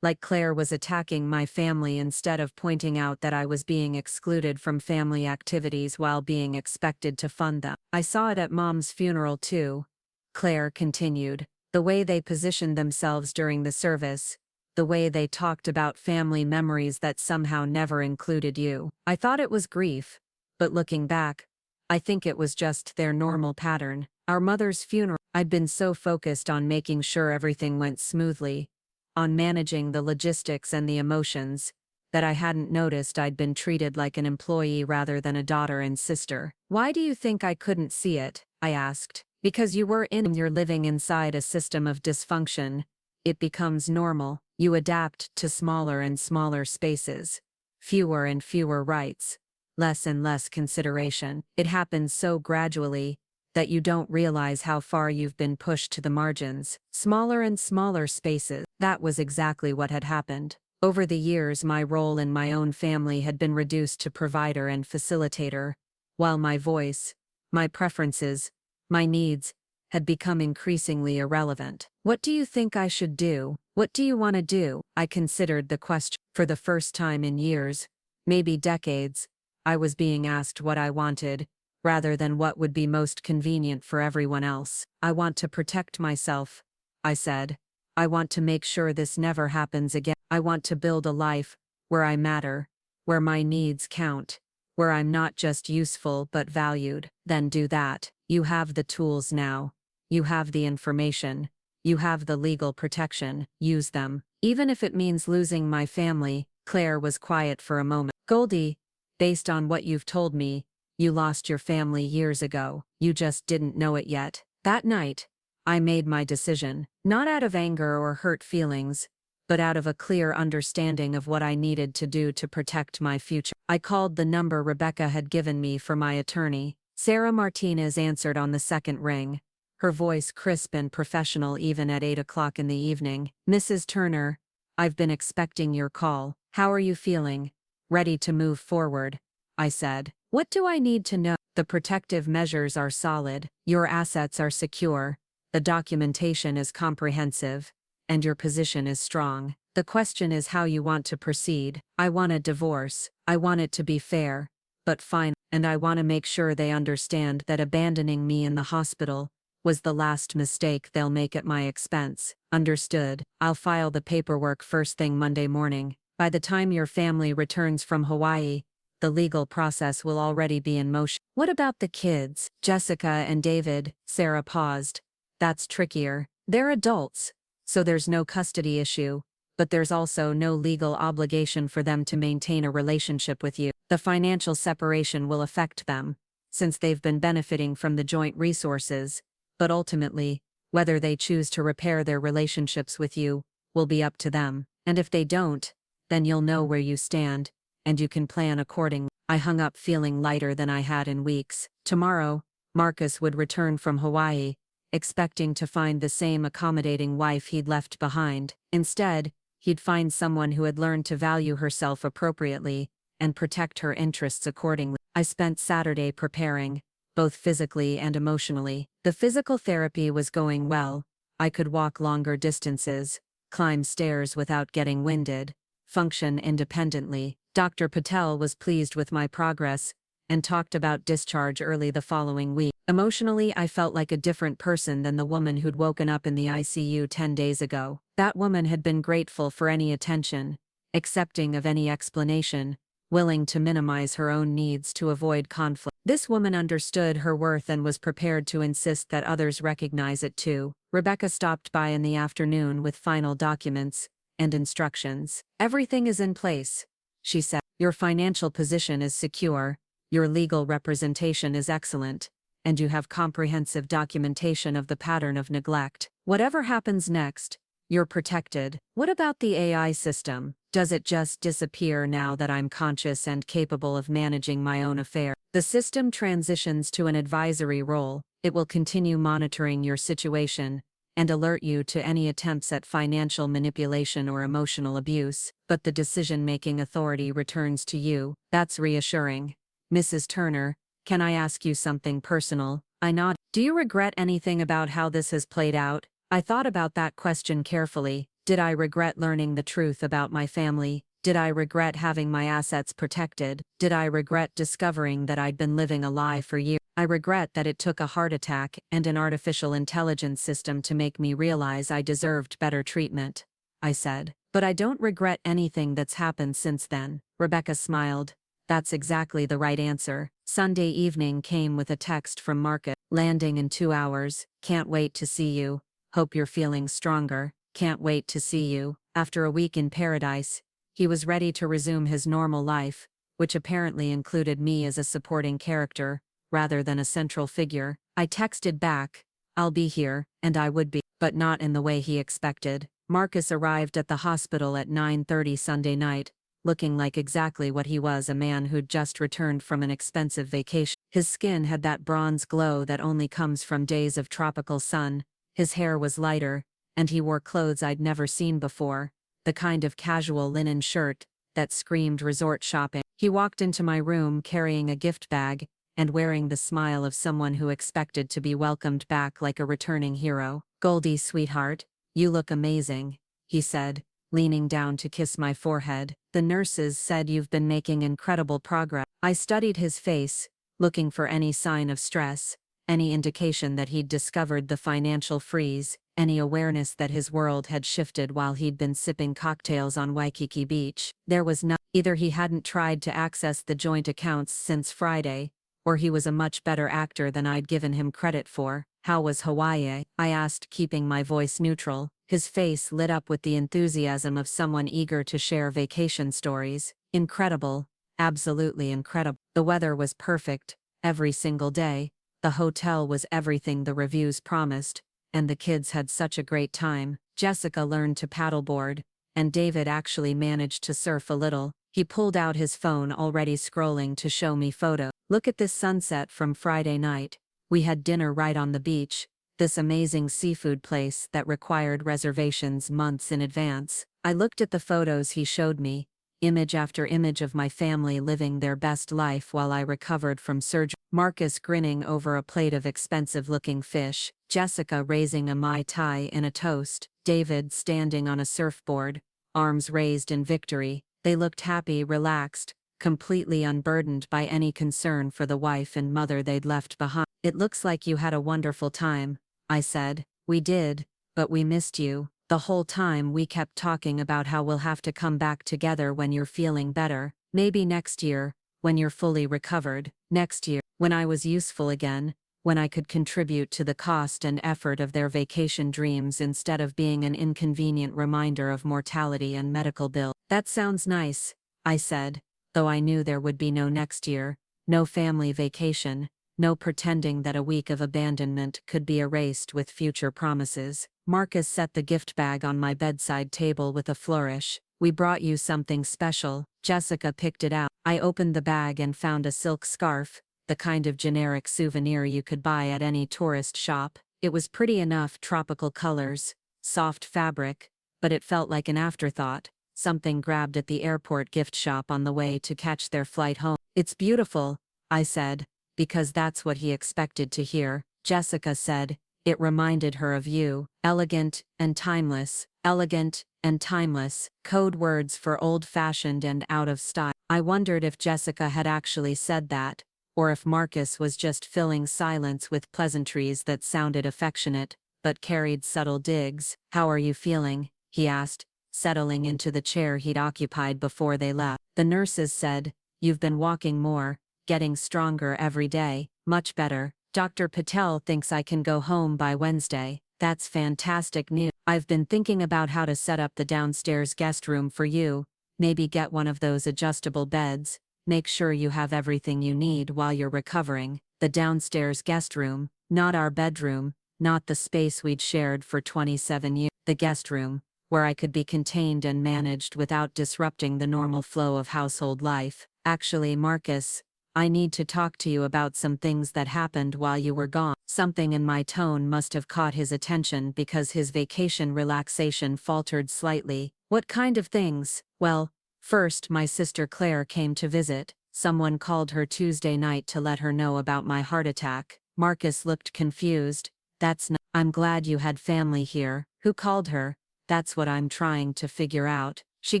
like Claire was attacking my family instead of pointing out that I was being excluded from family activities while being expected to fund them. I saw it at Mom's funeral too, Claire continued. The way they positioned themselves during the service, the way they talked about family memories that somehow never included you. I thought it was grief, but looking back, I think it was just their normal pattern. Our mother's funeral, I'd been so focused on making sure everything went smoothly, on managing the logistics and the emotions, that I hadn't noticed I'd been treated like an employee rather than a daughter and sister. Why do you think I couldn't see it? I asked. Because you're living inside a system of dysfunction. It becomes normal. You adapt to smaller and smaller spaces, fewer and fewer rights, less and less consideration. It happens so gradually that you don't realize how far you've been pushed to the margins. Smaller and smaller spaces. That was exactly what had happened. Over the years, my role in my own family had been reduced to provider and facilitator, while my voice, my preferences, my needs, had become increasingly irrelevant. What do you think I should do? What do you want to do? I considered the question. For the first time in years, maybe decades, I was being asked what I wanted, rather than what would be most convenient for everyone else. I want to protect myself, I said. I want to make sure this never happens again. I want to build a life where I matter, where my needs count, where I'm not just useful but valued. Then do that. You have the tools now. You have the information. You have the legal protection. Use them. Even if it means losing my family. Claire was quiet for a moment. Goldie, based on what you've told me, you lost your family years ago. You just didn't know it yet. That night, I made my decision, not out of anger or hurt feelings, but out of a clear understanding of what I needed to do to protect my future. I called the number Rebecca had given me for my attorney. Sarah Martinez answered on the second ring, her voice crisp and professional even at 8 o'clock in the evening. Mrs. Turner, I've been expecting your call. How are you feeling? Ready to move forward? I said. What do I need to know? The protective measures are solid, your assets are secure, the documentation is comprehensive, and your position is strong. The question is how you want to proceed. I want a divorce, I want it to be fair, but fine, and I want to make sure they understand that abandoning me in the hospital was the last mistake they'll make at my expense. Understood. I'll file the paperwork first thing Monday morning. By the time your family returns from Hawaii, the legal process will already be in motion. What about the kids? Jessica and David, Sarah paused. That's trickier. They're adults, so there's no custody issue, but there's also no legal obligation for them to maintain a relationship with you. The financial separation will affect them, since they've been benefiting from the joint resources, but ultimately, whether they choose to repair their relationships with you will be up to them. And if they don't, then you'll know where you stand, and you can plan accordingly. I hung up feeling lighter than I had in weeks. Tomorrow, Marcus would return from Hawaii, expecting to find the same accommodating wife he'd left behind. Instead, he'd find someone who had learned to value herself appropriately and protect her interests accordingly. I spent Saturday preparing, both physically and emotionally. The physical therapy was going well. I could walk longer distances, climb stairs without getting winded, function independently. Dr. Patel was pleased with my progress and talked about discharge early the following week. Emotionally, I felt like a different person than the woman who'd woken up in the ICU 10 days ago. That woman had been grateful for any attention, accepting of any explanation, willing to minimize her own needs to avoid conflict. This woman understood her worth and was prepared to insist that others recognize it too. Rebecca stopped by in the afternoon with final documents and instructions. Everything is in place, she said. Your financial position is secure, your legal representation is excellent, and you have comprehensive documentation of the pattern of neglect. Whatever happens next, you're protected. What about the AI system? Does it just disappear now that I'm conscious and capable of managing my own affairs? The system transitions to an advisory role. It will continue monitoring your situation and alert you to any attempts at financial manipulation or emotional abuse, but the decision-making authority returns to you. That's reassuring. Mrs. Turner, can I ask you something personal? I nodded. Do you regret anything about how this has played out? I thought about that question carefully. Did I regret learning the truth about my family? Did I regret having my assets protected? Did I regret discovering that I'd been living a lie for years? I regret that it took a heart attack and an artificial intelligence system to make me realize I deserved better treatment, I said. But I don't regret anything that's happened since then. Rebecca smiled. That's exactly the right answer. Sunday evening came with a text from Marcus. Landing in 2 hours. Can't wait to see you. Hope you're feeling stronger. Can't wait to see you. After a week in paradise, he was ready to resume his normal life, which apparently included me as a supporting character, rather than a central figure. I texted back, I'll be here, and I would be, but not in the way he expected. Marcus arrived at the hospital at 9:30 Sunday night, looking like exactly what he was, a man who'd just returned from an expensive vacation. His skin had that bronze glow that only comes from days of tropical sun, his hair was lighter, and he wore clothes I'd never seen before, the kind of casual linen shirt that screamed resort shopping. He walked into my room carrying a gift bag and wearing the smile of someone who expected to be welcomed back like a returning hero. Goldie, sweetheart, you look amazing, he said, leaning down to kiss my forehead. The nurses said you've been making incredible progress. I studied his face, looking for any sign of stress, any indication that he'd discovered the financial freeze, any awareness that his world had shifted while he'd been sipping cocktails on Waikiki Beach. There was none. Either he hadn't tried to access the joint accounts since Friday, or he was a much better actor than I'd given him credit for. How was Hawaii? I asked, keeping my voice neutral. His face lit up with the enthusiasm of someone eager to share vacation stories. Incredible. Absolutely incredible. The weather was perfect, every single day. The hotel was everything the reviews promised, and the kids had such a great time. Jessica learned to paddleboard, and David actually managed to surf a little. He pulled out his phone, already scrolling to show me photos. Look at this sunset from Friday night. We had dinner right on the beach, this amazing seafood place that required reservations months in advance. I looked at the photos he showed me, Image after image of my family living their best life while I recovered from surgery. Marcus grinning over a plate of expensive-looking fish, Jessica raising a Mai Tai in a toast, David standing on a surfboard, arms raised in victory. They looked happy, relaxed, completely unburdened by any concern for the wife and mother they'd left behind. "It looks like you had a wonderful time," I said. "We did, but we missed you. The whole time we kept talking about how we'll have to come back together when you're feeling better. Maybe next year, when you're fully recovered. Next year, when I was useful again, when I could contribute to the cost and effort of their vacation dreams instead of being an inconvenient reminder of mortality and medical bills." "That sounds nice," I said, though I knew there would be no next year, no family vacation, no pretending that a week of abandonment could be erased with future promises. Marcus set the gift bag on my bedside table with a flourish. "We brought you something special." Jessica picked it out. I opened the bag and found a silk scarf, the kind of generic souvenir you could buy at any tourist shop. It was pretty enough, tropical colors, soft fabric, but it felt like an afterthought, something grabbed at the airport gift shop on the way to catch their flight home. "It's beautiful," I said, because that's what he expected to hear. Jessica said, "It reminded her of you." Elegant and timeless, elegant and timeless, code words for old-fashioned and out of style. I wondered if Jessica had actually said that, or if Marcus was just filling silence with pleasantries that sounded affectionate, but carried subtle digs. "How are you feeling?" he asked, settling into the chair he'd occupied before they left. "The nurses said, you've been walking more, getting stronger every day." "Much better. Dr. Patel thinks I can go home by Wednesday." "That's fantastic news. I've been thinking about how to set up the downstairs guest room for you, maybe get one of those adjustable beds, make sure you have everything you need while you're recovering." The downstairs guest room, not our bedroom, not the space we'd shared for 27 years. The guest room, where I could be contained and managed without disrupting the normal flow of household life. "Actually, Marcus, I need to talk to you about some things that happened while you were gone." Something in my tone must have caught his attention because his vacation relaxation faltered slightly. "What kind of things?" "Well, first my sister Claire came to visit. Someone called her Tuesday night to let her know about my heart attack." Marcus looked confused. "That's not— I'm glad you had family here." "Who called her?" "That's what I'm trying to figure out." "She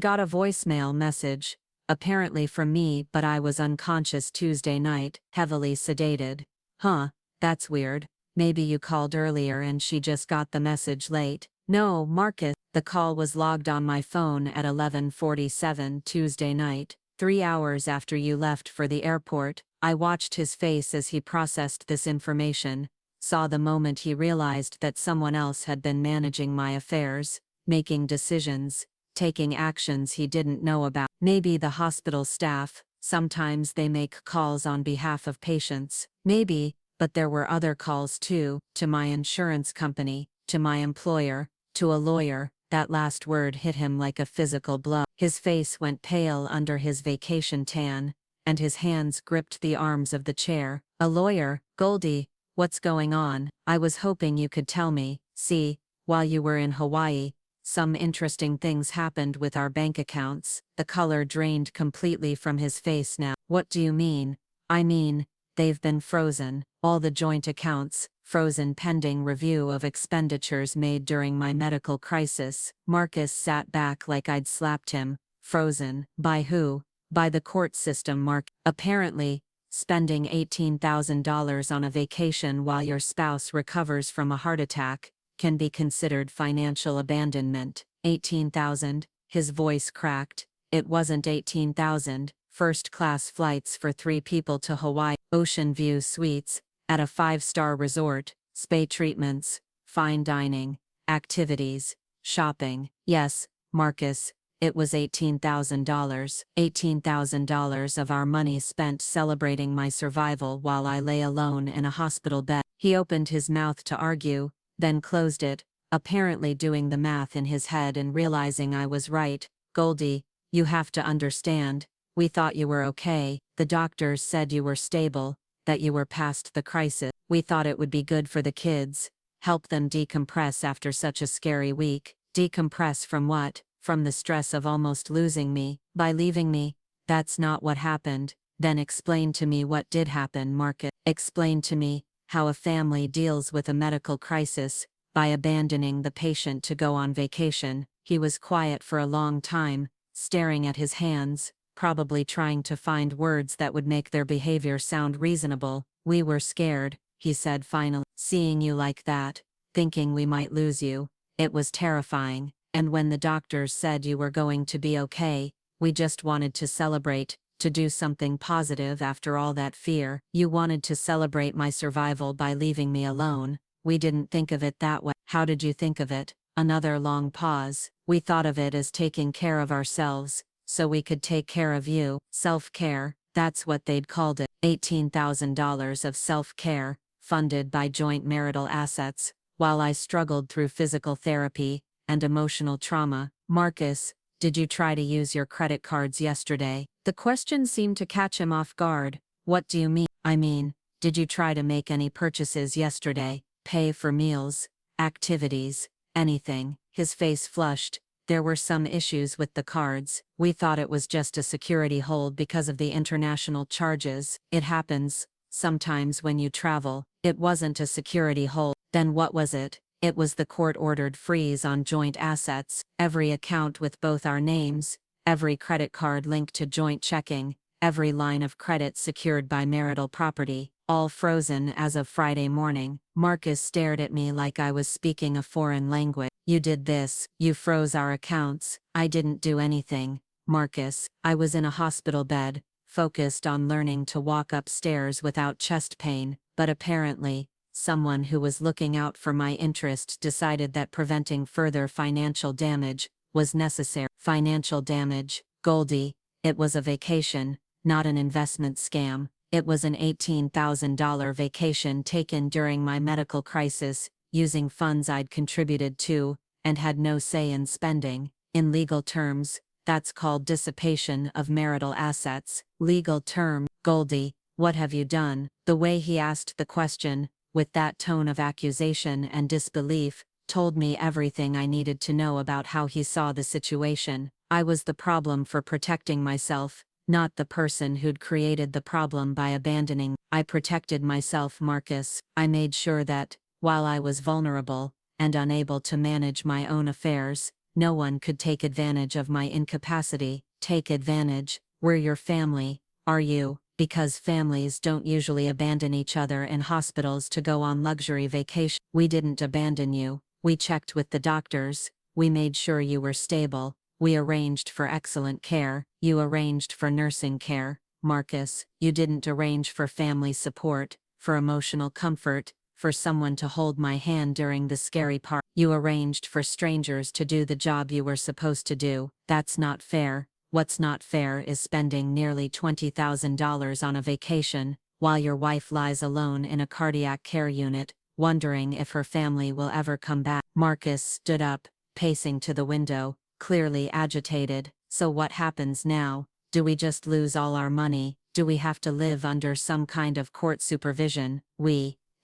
got a voicemail message. Apparently from me, but I was unconscious Tuesday night, heavily sedated." "Huh, that's weird. Maybe you called earlier and she just got the message late." "No, Marcus, the call was logged on my phone at 11:47 Tuesday night, 3 hours after you left for the airport." I watched his face as he processed this information, saw the moment he realized that someone else had been managing my affairs, making decisions, taking actions he didn't know about. Maybe the hospital staff, sometimes they make calls on behalf of patients. Maybe, but there were other calls too, to my insurance company, to my employer, to a lawyer. That last word hit him like a physical blow. His face went pale under his vacation tan, and his hands gripped the arms of the chair. "A lawyer? Goldie, what's going on?" "I was hoping you could tell me. See, while you were in Hawaii, some interesting things happened with our bank accounts." The color drained completely from his face now. "What do you mean?" "I mean, they've been frozen. All the joint accounts, frozen pending review of expenditures made during my medical crisis." Marcus sat back like I'd slapped him. "Frozen? By who?" "By the court system, Mark. Apparently, spending $18,000 on a vacation while your spouse recovers from a heart attack can be considered financial abandonment." $18,000? His voice cracked. "It wasn't 18,000. First-class flights for 3 people to Hawaii, ocean view suites, at a 5-star resort, spa treatments, fine dining, activities, shopping." "Yes, Marcus, it was $18,000. $18,000 of our money spent celebrating my survival while I lay alone in a hospital bed." He opened his mouth to argue, then closed it, apparently doing the math in his head and realizing I was right. "Goldie, you have to understand. We thought you were okay. The doctors said you were stable, that you were past the crisis. We thought it would be good for the kids, help them decompress after such a scary week." "Decompress from what?" from the stress of almost losing me, by leaving me. That's not what happened. Then explain to me what did happen, Marcus. Explain to me how a family deals with a medical crisis by abandoning the patient to go on vacation. He was quiet for a long time, staring at his hands, probably trying to find words that would make their behavior sound reasonable. We were scared, he said finally. Seeing you like that, thinking we might lose you, it was terrifying. And when the doctors said you were going to be okay, we just wanted to celebrate, to do something positive after all that fear. You wanted to celebrate my survival by leaving me alone. We didn't think of it that way. How did you think of it? Another long pause. We thought of it as taking care of ourselves, so we could take care of you. Self-care, that's what they'd called it. $18,000 of self-care, funded by joint marital assets, while I struggled through physical therapy and emotional trauma. Marcus, did you try to use your credit cards yesterday? The question seemed to catch him off guard. What do you mean? I mean, did you try to make any purchases yesterday? Pay for meals, activities, anything? His face flushed. There were some issues with the cards. We thought it was just a security hold because of the international charges. It happens sometimes when you travel. It wasn't a security hold. Then what was it? It was the court-ordered freeze on joint assets, every account with both our names, every credit card linked to joint checking, every line of credit secured by marital property, all frozen as of Friday morning. Marcus stared at me like I was speaking a foreign language. You did this, you froze our accounts. I didn't do anything, Marcus. I was in a hospital bed, focused on learning to walk upstairs without chest pain, but apparently, someone who was looking out for my interest decided that preventing further financial damage was necessary. Financial damage, Goldie, it was a vacation, not an investment scam. It was an $18,000 vacation taken during my medical crisis, using funds I'd contributed to, and had no say in spending. In legal terms, that's called dissipation of marital assets. Legal term, Goldie, what have you done? The way he asked the question, with that tone of accusation and disbelief, told me everything I needed to know about how he saw the situation. I was the problem for protecting myself, not the person who'd created the problem by abandoning. I protected myself, Marcus. I made sure that, while I was vulnerable and unable to manage my own affairs, no one could take advantage of my incapacity. Take advantage? We're your family, are you? Because families don't usually abandon each other in hospitals to go on luxury vacation. We didn't abandon you. We checked with the doctors. We made sure you were stable. We arranged for excellent care. You arranged for nursing care, Marcus. You didn't arrange for family support, for emotional comfort, for someone to hold my hand during the scary part. You arranged for strangers to do the job you were supposed to do. That's not fair. What's not fair is spending nearly $20,000 on a vacation, while your wife lies alone in a cardiac care unit, wondering if her family will ever come back. Marcus stood up, pacing to the window, clearly agitated. So what happens now? Do we just lose all our money? Do we have to live under some kind of court supervision?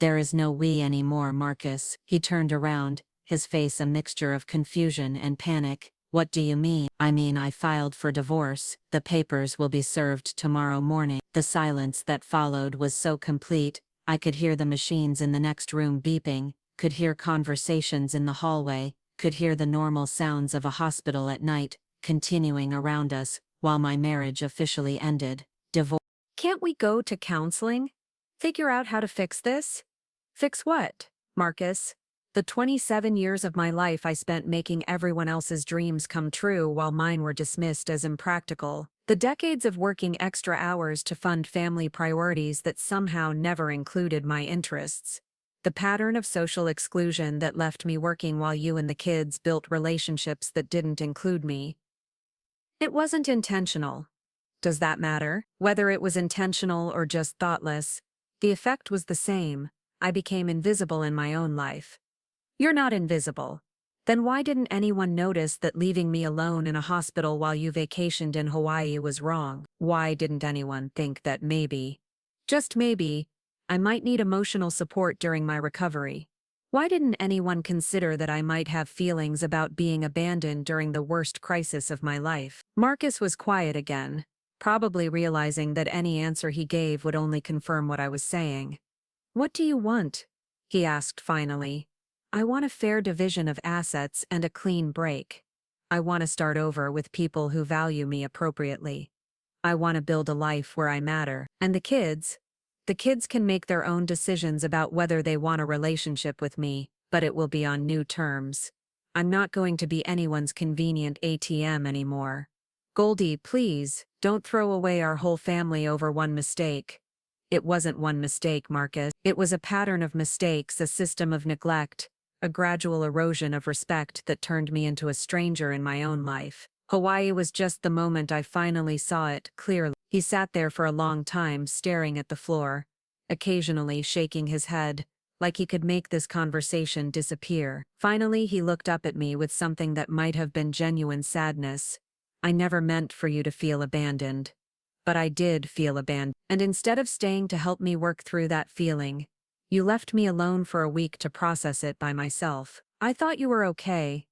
There is no we anymore, Marcus. He turned around, his face a mixture of confusion and panic. What do you mean? I mean, I filed for divorce. The papers will be served tomorrow morning. The silence that followed was so complete, I could hear the machines in the next room beeping, could hear conversations in the hallway, could hear the normal sounds of a hospital at night, continuing around us, while my marriage officially ended. Divorce. Can't we go to counseling? Figure out how to fix this? Fix what, Marcus? The 27 years of my life I spent making everyone else's dreams come true while mine were dismissed as impractical. The decades of working extra hours to fund family priorities that somehow never included my interests. The pattern of social exclusion that left me working while you and the kids built relationships that didn't include me. It wasn't intentional. Does that matter? Whether it was intentional or just thoughtless, the effect was the same. I became invisible in my own life. You're not invisible. Then why didn't anyone notice that leaving me alone in a hospital while you vacationed in Hawaii was wrong? Why didn't anyone think that maybe, just maybe, I might need emotional support during my recovery? Why didn't anyone consider that I might have feelings about being abandoned during the worst crisis of my life? Marcus was quiet again, probably realizing that any answer he gave would only confirm what I was saying. "What do you want?" he asked finally. "I want a fair division of assets and a clean break. I want to start over with people who value me appropriately. I want to build a life where I matter. And the kids can make their own decisions about whether they want a relationship with me, but it will be on new terms. I'm not going to be anyone's convenient ATM anymore. Goldie, please, don't throw away our whole family over one mistake." It wasn't one mistake, Marcus. It was a pattern of mistakes, a system of neglect, a gradual erosion of respect that turned me into a stranger in my own life. Hawaii was just the moment I finally saw it clearly. He sat there for a long time, staring at the floor, occasionally shaking his head, like he could make this conversation disappear. Finally, he looked up at me with something that might have been genuine sadness. "I never meant for you to feel abandoned. But I did feel abandoned. And instead of staying to help me work through that feeling, you left me alone for a week to process it by myself. I thought you were okay."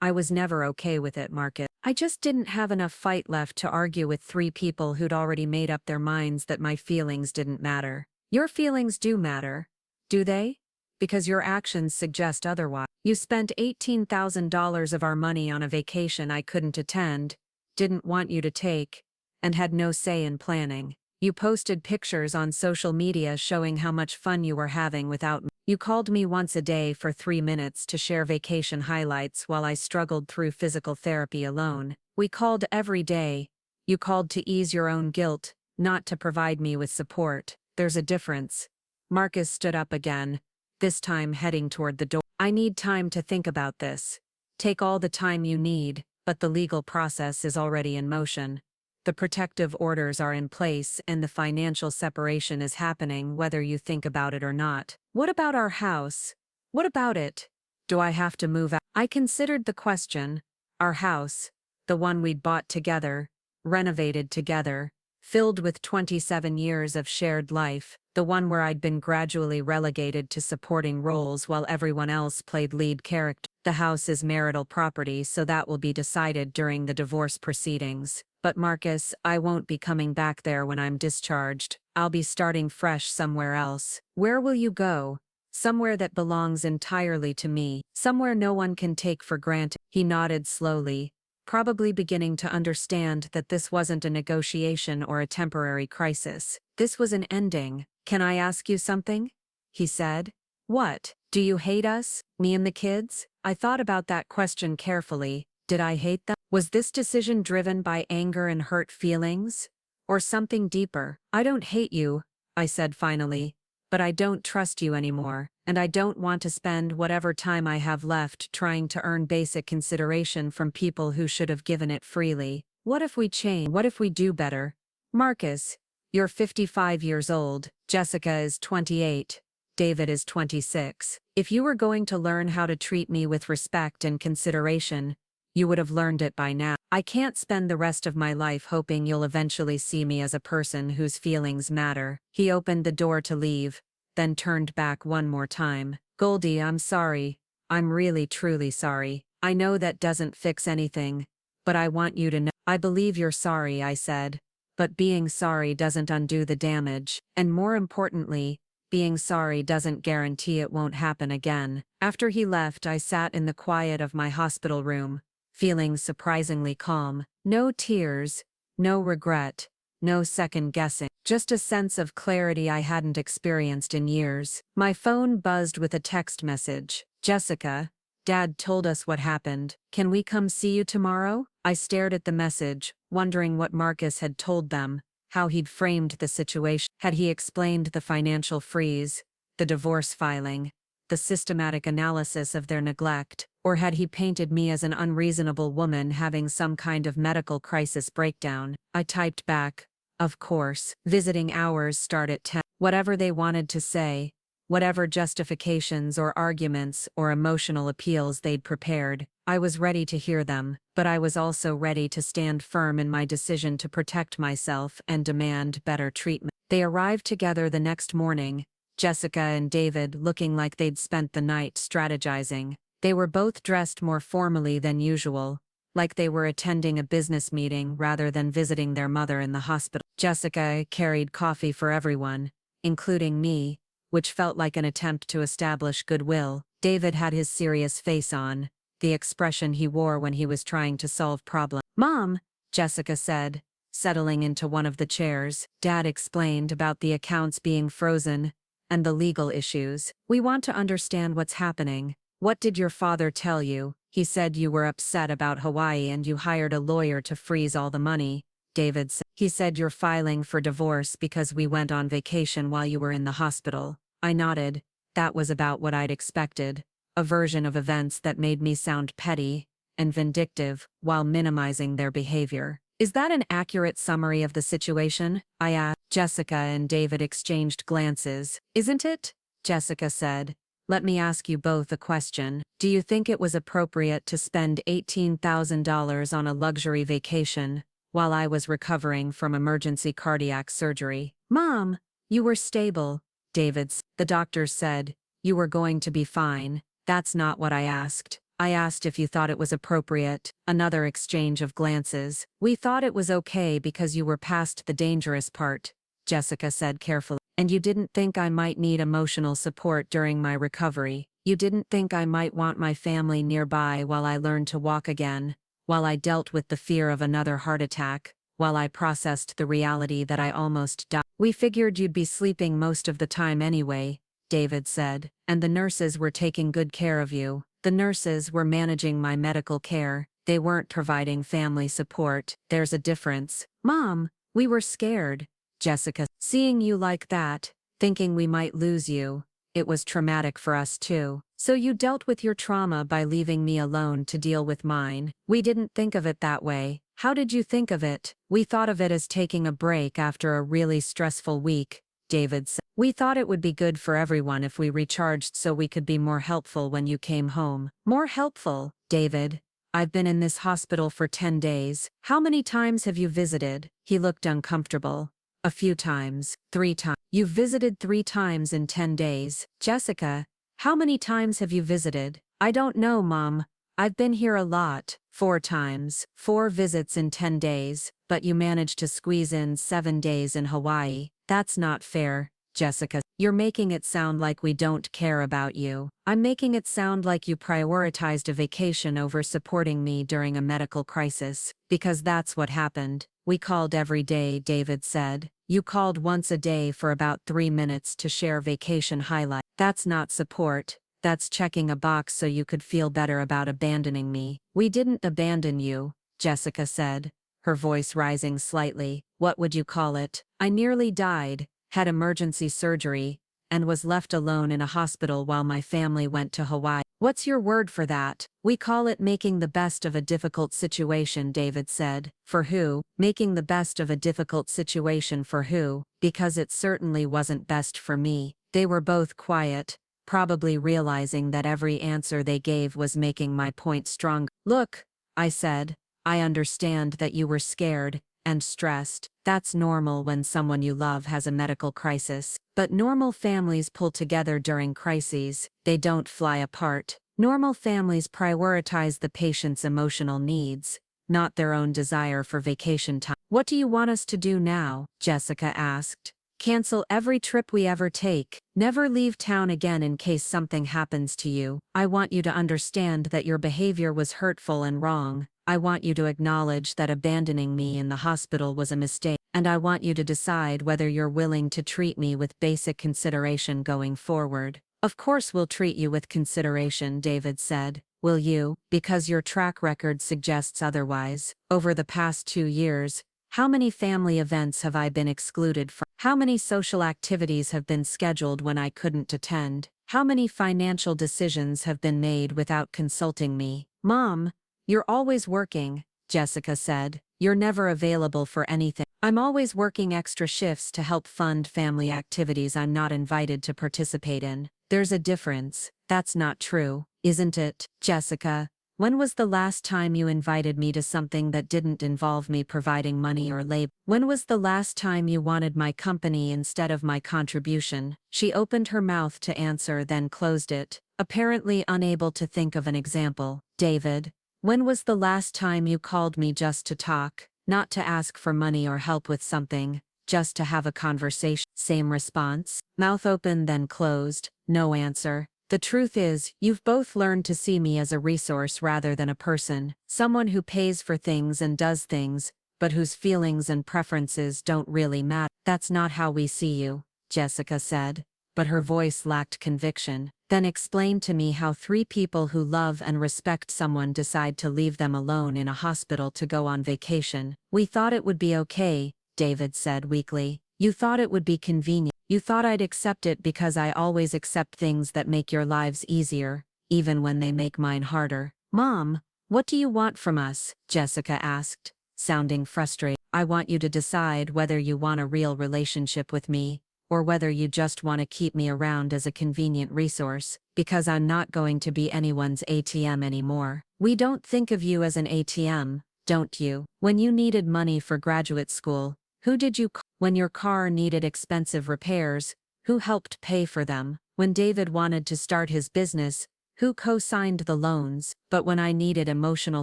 "I was never okay with it, Marcus. I just didn't have enough fight left to argue with three people who'd already made up their minds that my feelings didn't matter." "Your feelings do matter, do they? Because your actions suggest otherwise. You spent $18,000 of our money on a vacation I couldn't attend, didn't want you to take, and had no say in planning. You posted pictures on social media showing how much fun you were having without me. You called me once a day for 3 minutes to share vacation highlights while I struggled through physical therapy alone. We called every day. You called to ease your own guilt, not to provide me with support. There's a difference." Marcus stood up again, this time heading toward the door. "I need time to think about this. Take all the time you need, but the legal process is already in motion. The protective orders are in place and the financial separation is happening whether you think about it or not." "What about our house? What about it? Do I have to move out?" I considered the question. Our house, the one we'd bought together, renovated together, filled with 27 years of shared life, the one where I'd been gradually relegated to supporting roles while everyone else played lead character. The house is marital property, so that will be decided during the divorce proceedings. "But Marcus, I won't be coming back there when I'm discharged. I'll be starting fresh somewhere else." "Where will you go?" "Somewhere that belongs entirely to me. Somewhere no one can take for granted." He nodded slowly, probably beginning to understand that this wasn't a negotiation or a temporary crisis. This was an ending. "Can I ask you something?" he said. "What? Do you hate us, me and the kids?" I thought about that question carefully. Did I hate them? Was this decision driven by anger and hurt feelings? Or something deeper? "I don't hate you," I said finally, "but I don't trust you anymore, and I don't want to spend whatever time I have left trying to earn basic consideration from people who should have given it freely. What if we change? What if we do better?" "Marcus, you're 55 years old, Jessica is 28, David is 26. If you were going to learn how to treat me with respect and consideration, you would have learned it by now. I can't spend the rest of my life hoping you'll eventually see me as a person whose feelings matter." He opened the door to leave, then turned back one more time. "Goldie, I'm sorry. I'm really truly sorry. I know that doesn't fix anything, but I want you to know." "I believe you're sorry," I said, "but being sorry doesn't undo the damage, and more importantly, being sorry doesn't guarantee it won't happen again." After he left, I sat in the quiet of my hospital room, feeling surprisingly calm. No tears, no regret, no second guessing. Just a sense of clarity I hadn't experienced in years. My phone buzzed with a text message. "Jessica, Dad told us what happened. Can we come see you tomorrow?" I stared at the message, wondering what Marcus had told them, how he'd framed the situation. Had he explained the financial freeze, the divorce filing, the systematic analysis of their neglect, or had he painted me as an unreasonable woman having some kind of medical crisis breakdown? I typed back, "Of course, visiting hours start at 10. Whatever they wanted to say, whatever justifications or arguments or emotional appeals they'd prepared, I was ready to hear them, but I was also ready to stand firm in my decision to protect myself and demand better treatment." They arrived together the next morning, Jessica and David looking like they'd spent the night strategizing. They were both dressed more formally than usual, like they were attending a business meeting rather than visiting their mother in the hospital. Jessica carried coffee for everyone, including me, which felt like an attempt to establish goodwill. David had his serious face on, the expression he wore when he was trying to solve problems. "Mom," Jessica said, settling into one of the chairs. Dad explained about the accounts being frozen and the legal issues. "We want to understand what's happening. What did your father tell you?" "He said you were upset about Hawaii and you hired a lawyer to freeze all the money," David said. "He said you're filing for divorce because we went on vacation while you were in the hospital." I nodded. That was about what I'd expected. A version of events that made me sound petty and vindictive while minimizing their behavior. "Is that an accurate summary of the situation?" I asked. Jessica and David exchanged glances. "Isn't it?" Jessica said. "Let me ask you both a question. Do you think it was appropriate to spend $18,000 on a luxury vacation while I was recovering from emergency cardiac surgery?" "Mom, you were stable," David said. "The doctors said you were going to be fine." "That's not what I asked. I asked if you thought it was appropriate." Another exchange of glances. "We thought it was okay because you were past the dangerous part," Jessica said carefully. "And you didn't think I might need emotional support during my recovery. You didn't think I might want my family nearby while I learned to walk again, while I dealt with the fear of another heart attack, while I processed the reality that I almost died." "We figured you'd be sleeping most of the time anyway," David said. "And the nurses were taking good care of you." "The nurses were managing my medical care. They weren't providing family support." "There's a difference." "Mom, we were scared," Jessica. "Seeing you like that, thinking we might lose you. It was traumatic for us too." "So you dealt with your trauma by leaving me alone to deal with mine." "We didn't think of it that way." "How did you think of it?" "We thought of it as taking a break after a really stressful week," David said. "We thought it would be good for everyone if we recharged so we could be more helpful when you came home." "More helpful?" "David, I've been in this hospital for 10 days. How many times have you visited?" He looked uncomfortable. "A few times." "3 times. You've visited 3 times in 10 days. Jessica, how many times have you visited?" "I don't know, Mom. I've been here a lot." 4 times. 4 visits in 10 days, but you managed to squeeze in 7 days in Hawaii. "That's not fair, Jessica. You're making it sound like we don't care about you." "I'm making it sound like you prioritized a vacation over supporting me during a medical crisis, because that's what happened." "We called every day," David said. "You called once a day for about 3 minutes to share vacation highlights." "That's not support. That's checking a box so you could feel better about abandoning me." "We didn't abandon you," Jessica said, her voice rising slightly. "What would you call it? I nearly died, had emergency surgery, and was left alone in a hospital while my family went to Hawaii." "What's your word for that?" "We call it making the best of a difficult situation," David said. "For who?" "Making the best of a difficult situation for who?" "Because it certainly wasn't best for me." They were both quiet, probably realizing that every answer they gave was making my point stronger. "Look," I said, "I understand that you were scared and stressed. That's normal when someone you love has a medical crisis. But normal families pull together during crises. They don't fly apart. Normal families prioritize the patient's emotional needs, not their own desire for vacation time." "What do you want us to do now?" Jessica asked. "Cancel every trip we ever take. Never leave town again in case something happens to you. I want you to understand that your behavior was hurtful and wrong. I want you to acknowledge that abandoning me in the hospital was a mistake. And I want you to decide whether you're willing to treat me with basic consideration going forward." "Of course we'll treat you with consideration," David said. "Will you?" "Because your track record suggests otherwise. Over the past 2 years, how many family events have I been excluded from? How many social activities have been scheduled when I couldn't attend? How many financial decisions have been made without consulting me?" "Mom, you're always working," Jessica said. "You're never available for anything." "I'm always working extra shifts to help fund family activities I'm not invited to participate in." "There's a difference." "That's not true, isn't it, Jessica?" When was the last time you invited me to something that didn't involve me providing money or labor? When was the last time you wanted my company instead of my contribution? She opened her mouth to answer, then closed it, apparently unable to think of an example. David, when was the last time you called me just to talk, not to ask for money or help with something, just to have a conversation? Same response. Mouth open then closed, no answer. The truth is, you've both learned to see me as a resource rather than a person, someone who pays for things and does things, but whose feelings and preferences don't really matter. That's not how we see you, Jessica said, but her voice lacked conviction. Then explain to me how three people who love and respect someone decide to leave them alone in a hospital to go on vacation. We thought it would be okay, David said weakly. You thought it would be convenient. You thought I'd accept it because I always accept things that make your lives easier, even when they make mine harder. Mom, what do you want from us? Jessica asked, sounding frustrated. I want you to decide whether you want a real relationship with me, or whether you just want to keep me around as a convenient resource, because I'm not going to be anyone's ATM anymore. We don't think of you as an ATM, don't you? When you needed money for graduate school, who did you call? When your car needed expensive repairs, who helped pay for them? When David wanted to start his business, who co-signed the loans? But when I needed emotional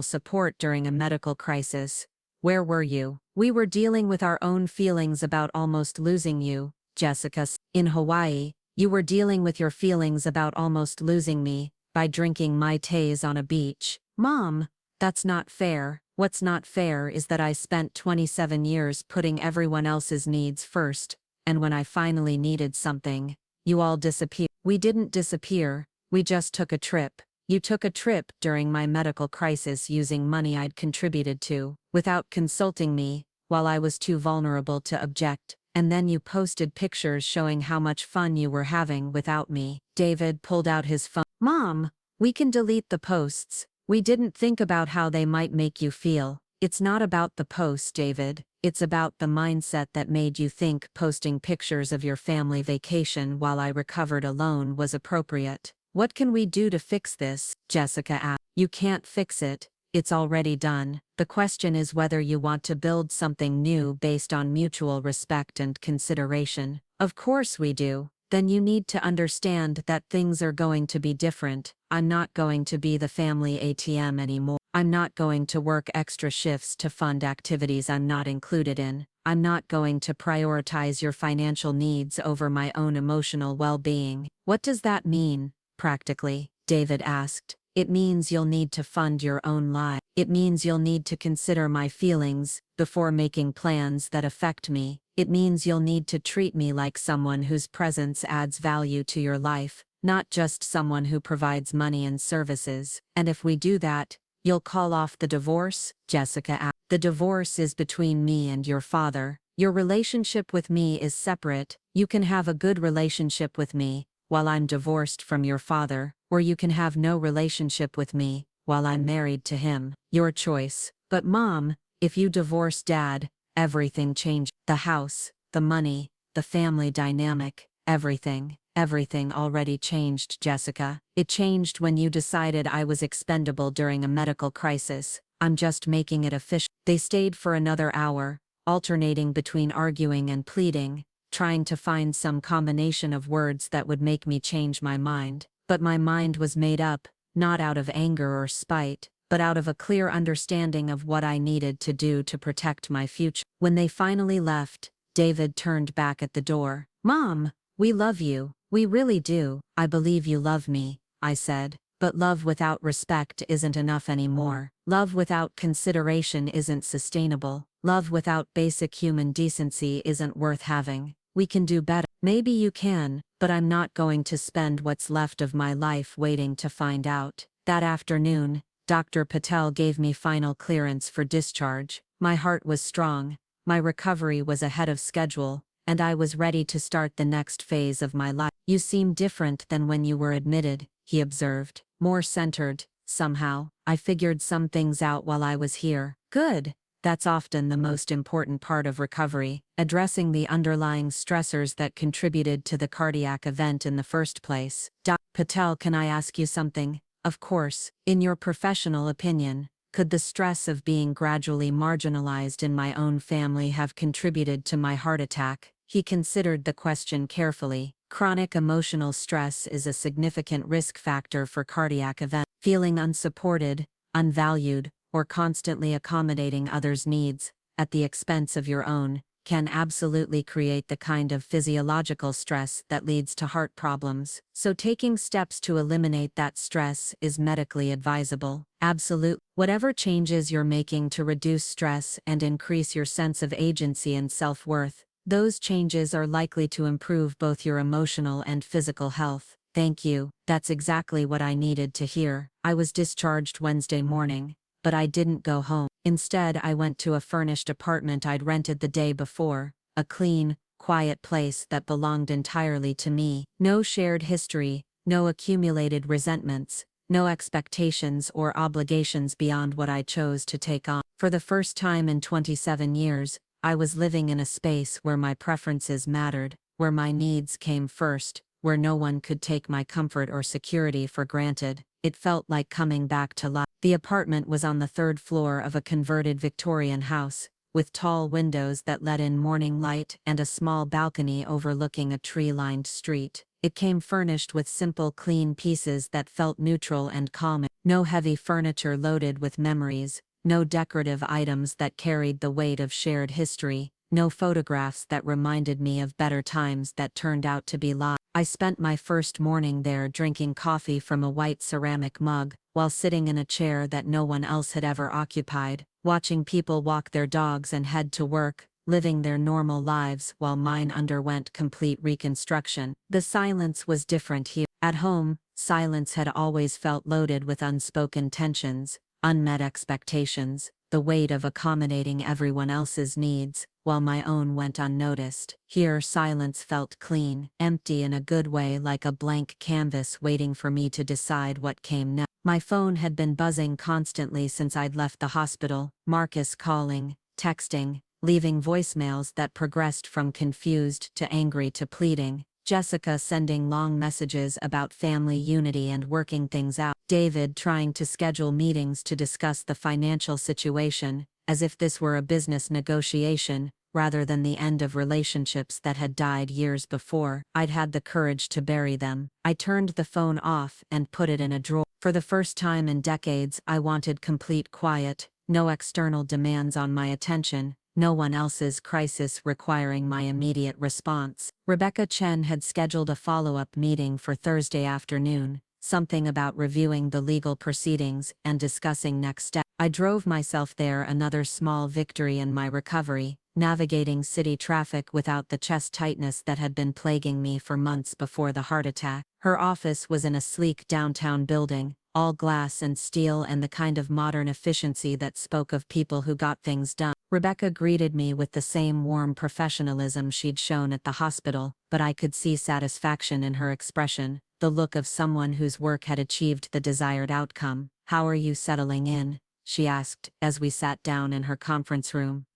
support during a medical crisis, where were you? We were dealing with our own feelings about almost losing you, Jessica. In Hawaii, you were dealing with your feelings about almost losing me by drinking Mai Tais on a beach. Mom, that's not fair. What's not fair is that I spent 27 years putting everyone else's needs first, and when I finally needed something, you all disappeared. We didn't disappear, we just took a trip. You took a trip during my medical crisis using money I'd contributed to, without consulting me, while I was too vulnerable to object, and then you posted pictures showing how much fun you were having without me. David pulled out his phone. Mom, we can delete the posts. We didn't think about how they might make you feel. It's not about the post, David. It's about the mindset that made you think posting pictures of your family vacation while I recovered alone was appropriate. What can we do to fix this? Jessica asked. You can't fix it. It's already done. The question is whether you want to build something new based on mutual respect and consideration. Of course we do. Then you need to understand that things are going to be different. I'm not going to be the family ATM anymore. I'm not going to work extra shifts to fund activities I'm not included in. I'm not going to prioritize your financial needs over my own emotional well-being. What does that mean, practically? David asked. It means you'll need to fund your own life. It means you'll need to consider my feelings before making plans that affect me. It means you'll need to treat me like someone whose presence adds value to your life, not just someone who provides money and services. And if we do that, you'll call off the divorce? Jessica asked. The divorce is between me and your father. Your relationship with me is separate. You can have a good relationship with me while I'm divorced from your father, or you can have no relationship with me while I'm married to him. Your choice. But Mom, if you divorce Dad, everything changed. The house, the money, the family dynamic, everything. Everything already changed, Jessica. It changed when you decided I was expendable during a medical crisis. I'm just making it official. They stayed for another hour, alternating between arguing and pleading, trying to find some combination of words that would make me change my mind. But my mind was made up, not out of anger or spite, but out of a clear understanding of what I needed to do to protect my future. When they finally left, David turned back at the door. Mom, we love you. We really do. I believe you love me, I said. But love without respect isn't enough anymore. Love without consideration isn't sustainable. Love without basic human decency isn't worth having. We can do better. Maybe you can, but I'm not going to spend what's left of my life waiting to find out. That afternoon, Dr. Patel gave me final clearance for discharge. My heart was strong, my recovery was ahead of schedule, and I was ready to start the next phase of my life. You seem different than when you were admitted, he observed. More centered, somehow. I figured some things out while I was here. Good. That's often the most important part of recovery, addressing the underlying stressors that contributed to the cardiac event in the first place. Dr. Patel, can I ask you something? Of course, in your professional opinion, could the stress of being gradually marginalized in my own family have contributed to my heart attack? He considered the question carefully. Chronic emotional stress is a significant risk factor for cardiac events. Feeling unsupported, unvalued, or constantly accommodating others' needs, at the expense of your own, can absolutely create the kind of physiological stress that leads to heart problems. So taking steps to eliminate that stress is medically advisable. Absolute. Whatever changes you're making to reduce stress and increase your sense of agency and self-worth, those changes are likely to improve both your emotional and physical health. Thank you. That's exactly what I needed to hear. I was discharged Wednesday morning, but I didn't go home. Instead, I went to a furnished apartment I'd rented the day before, a clean, quiet place that belonged entirely to me. No shared history, no accumulated resentments, no expectations or obligations beyond what I chose to take on. For the first time in 27 years, I was living in a space where my preferences mattered, where my needs came first, where no one could take my comfort or security for granted. It felt like coming back to life. The apartment was on the third floor of a converted Victorian house, with tall windows that let in morning light and a small balcony overlooking a tree-lined street. It came furnished with simple, clean pieces that felt neutral and calming. No heavy furniture loaded with memories, no decorative items that carried the weight of shared history, no photographs that reminded me of better times that turned out to be lies. I spent my first morning there drinking coffee from a white ceramic mug, while sitting in a chair that no one else had ever occupied, watching people walk their dogs and head to work, living their normal lives while mine underwent complete reconstruction. The silence was different here. At home, silence had always felt loaded with unspoken tensions, unmet expectations, the weight of accommodating everyone else's needs, while my own went unnoticed. Here silence felt clean, empty in a good way, like a blank canvas waiting for me to decide what came next. My phone had been buzzing constantly since I'd left the hospital, Marcus calling, texting, leaving voicemails that progressed from confused to angry to pleading, Jessica sending long messages about family unity and working things out, David trying to schedule meetings to discuss the financial situation, as if this were a business negotiation, rather than the end of relationships that had died years before. I'd had the courage to bury them. I turned the phone off and put it in a drawer. For the first time in decades, I wanted complete quiet, no external demands on my attention, no one else's crisis requiring my immediate response. Rebecca Chen had scheduled a follow-up meeting for Thursday afternoon, something about reviewing the legal proceedings and discussing next steps. I drove myself there, another small victory in my recovery, navigating city traffic without the chest tightness that had been plaguing me for months before the heart attack. Her office was in a sleek downtown building, all glass and steel, and the kind of modern efficiency that spoke of people who got things done. Rebecca greeted me with the same warm professionalism she'd shown at the hospital, but I could see satisfaction in her expression, the look of someone whose work had achieved the desired outcome. "How are you settling in?" she asked, as we sat down in her conference room.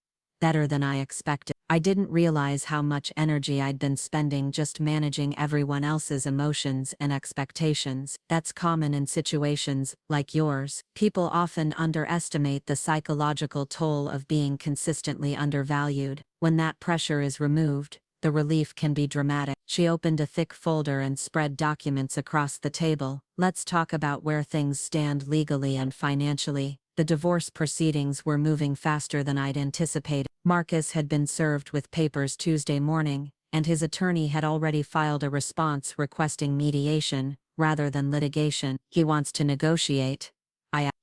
"Better than I expected." I didn't realize how much energy I'd been spending just managing everyone else's emotions and expectations. That's common in situations like yours. People often underestimate the psychological toll of being consistently undervalued. When that pressure is removed, the relief can be dramatic. She opened a thick folder and spread documents across the table. "Let's talk about where things stand legally and financially." The divorce proceedings were moving faster than I'd anticipated. Marcus had been served with papers Tuesday morning, and his attorney had already filed a response requesting mediation, rather than litigation. "He wants to negotiate."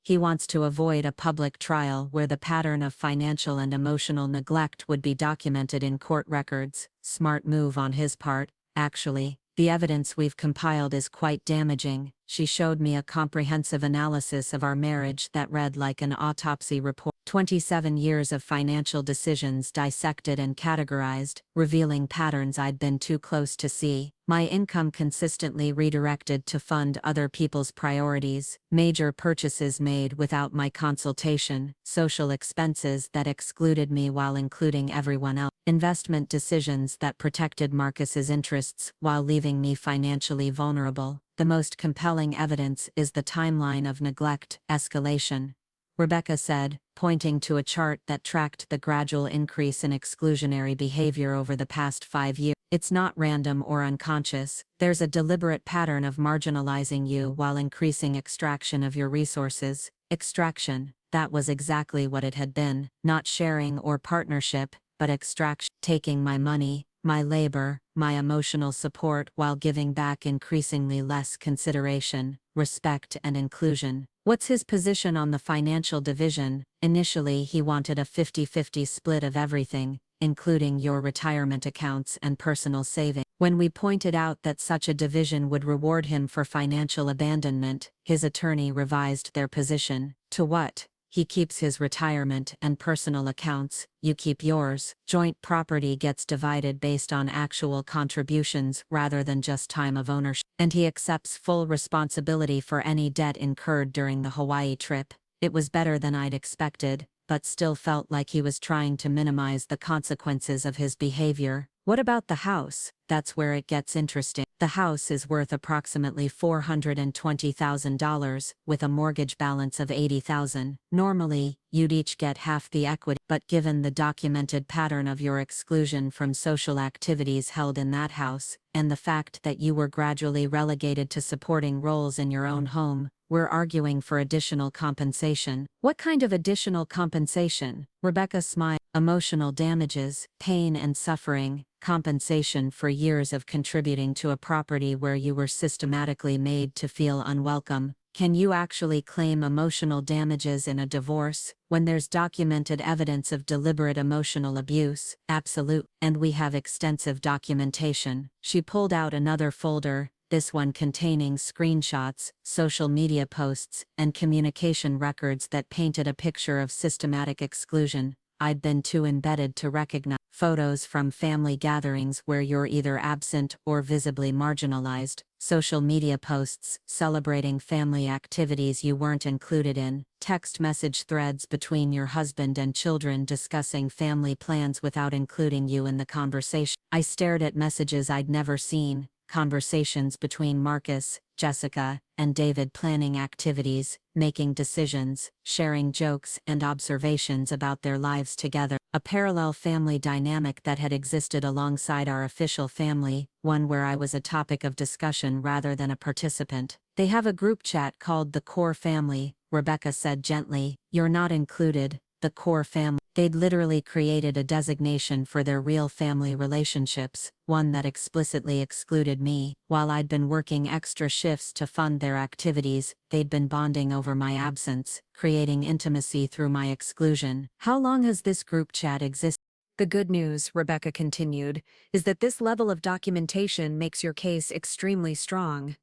He wants to avoid a public trial where the pattern of financial and emotional neglect would be documented in court records. Smart move on his part, actually. "The evidence we've compiled is quite damaging." She showed me a comprehensive analysis of our marriage that read like an autopsy report. 27 years of financial decisions dissected and categorized, revealing patterns I'd been too close to see. My income consistently redirected to fund other people's priorities, major purchases made without my consultation, social expenses that excluded me while including everyone else, investment decisions that protected Marcus's interests while leaving me financially vulnerable. The most compelling evidence is the timeline of neglect escalation, Rebecca said, pointing to a chart that tracked the gradual increase in exclusionary behavior over the past 5 years. It's not random or unconscious, there's a deliberate pattern of marginalizing you while increasing extraction of your resources. Extraction, that was exactly what it had been, not sharing or partnership, but extraction. Taking my money, my labor, my emotional support while giving back increasingly less consideration, respect and inclusion. What's his position on the financial division? Initially he wanted a 50-50 split of everything, including your retirement accounts and personal saving. When we pointed out that such a division would reward him for financial abandonment, his attorney revised their position. To what? He keeps his retirement and personal accounts, you keep yours. Joint property gets divided based on actual contributions rather than just time of ownership. And he accepts full responsibility for any debt incurred during the Hawaii trip. It was better than I'd expected, but still felt like he was trying to minimize the consequences of his behavior. What about the house? That's where it gets interesting. The house is worth approximately $420,000, with a mortgage balance of $80,000. Normally, you'd each get half the equity, but given the documented pattern of your exclusion from social activities held in that house, and the fact that you were gradually relegated to supporting roles in your own home, we're arguing for additional compensation. What kind of additional compensation? Rebecca smiled. Emotional damages, pain and suffering, compensation for years of contributing to a property where you were systematically made to feel unwelcome. Can you actually claim emotional damages in a divorce, when there's documented evidence of deliberate emotional abuse? Absolute. And we have extensive documentation. She pulled out another folder, this one containing screenshots, social media posts, and communication records that painted a picture of systematic exclusion. I'd been too embedded to recognize. Photos from family gatherings where you're either absent or visibly marginalized, social media posts celebrating family activities you weren't included in, text message threads between your husband and children discussing family plans without including you in the conversation. I stared at messages I'd never seen, conversations between Marcus, Jessica, and David planning activities, making decisions, sharing jokes and observations about their lives together. A parallel family dynamic that had existed alongside our official family, one where I was a topic of discussion rather than a participant. They have a group chat called the Core Family, Rebecca said gently. You're not included, the Core Family. They'd literally created a designation for their real family relationships, one that explicitly excluded me. While I'd been working extra shifts to fund their activities, they'd been bonding over my absence, creating intimacy through my exclusion. How long has this group chat existed? The good news, Rebecca continued, is that this level of documentation makes your case extremely strong.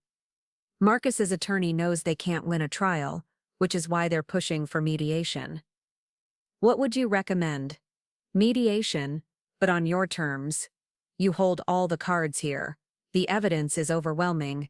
Marcus's attorney knows they can't win a trial, which is why they're pushing for mediation. What would you recommend? Mediation, but on your terms. You hold all the cards here. The evidence is overwhelming.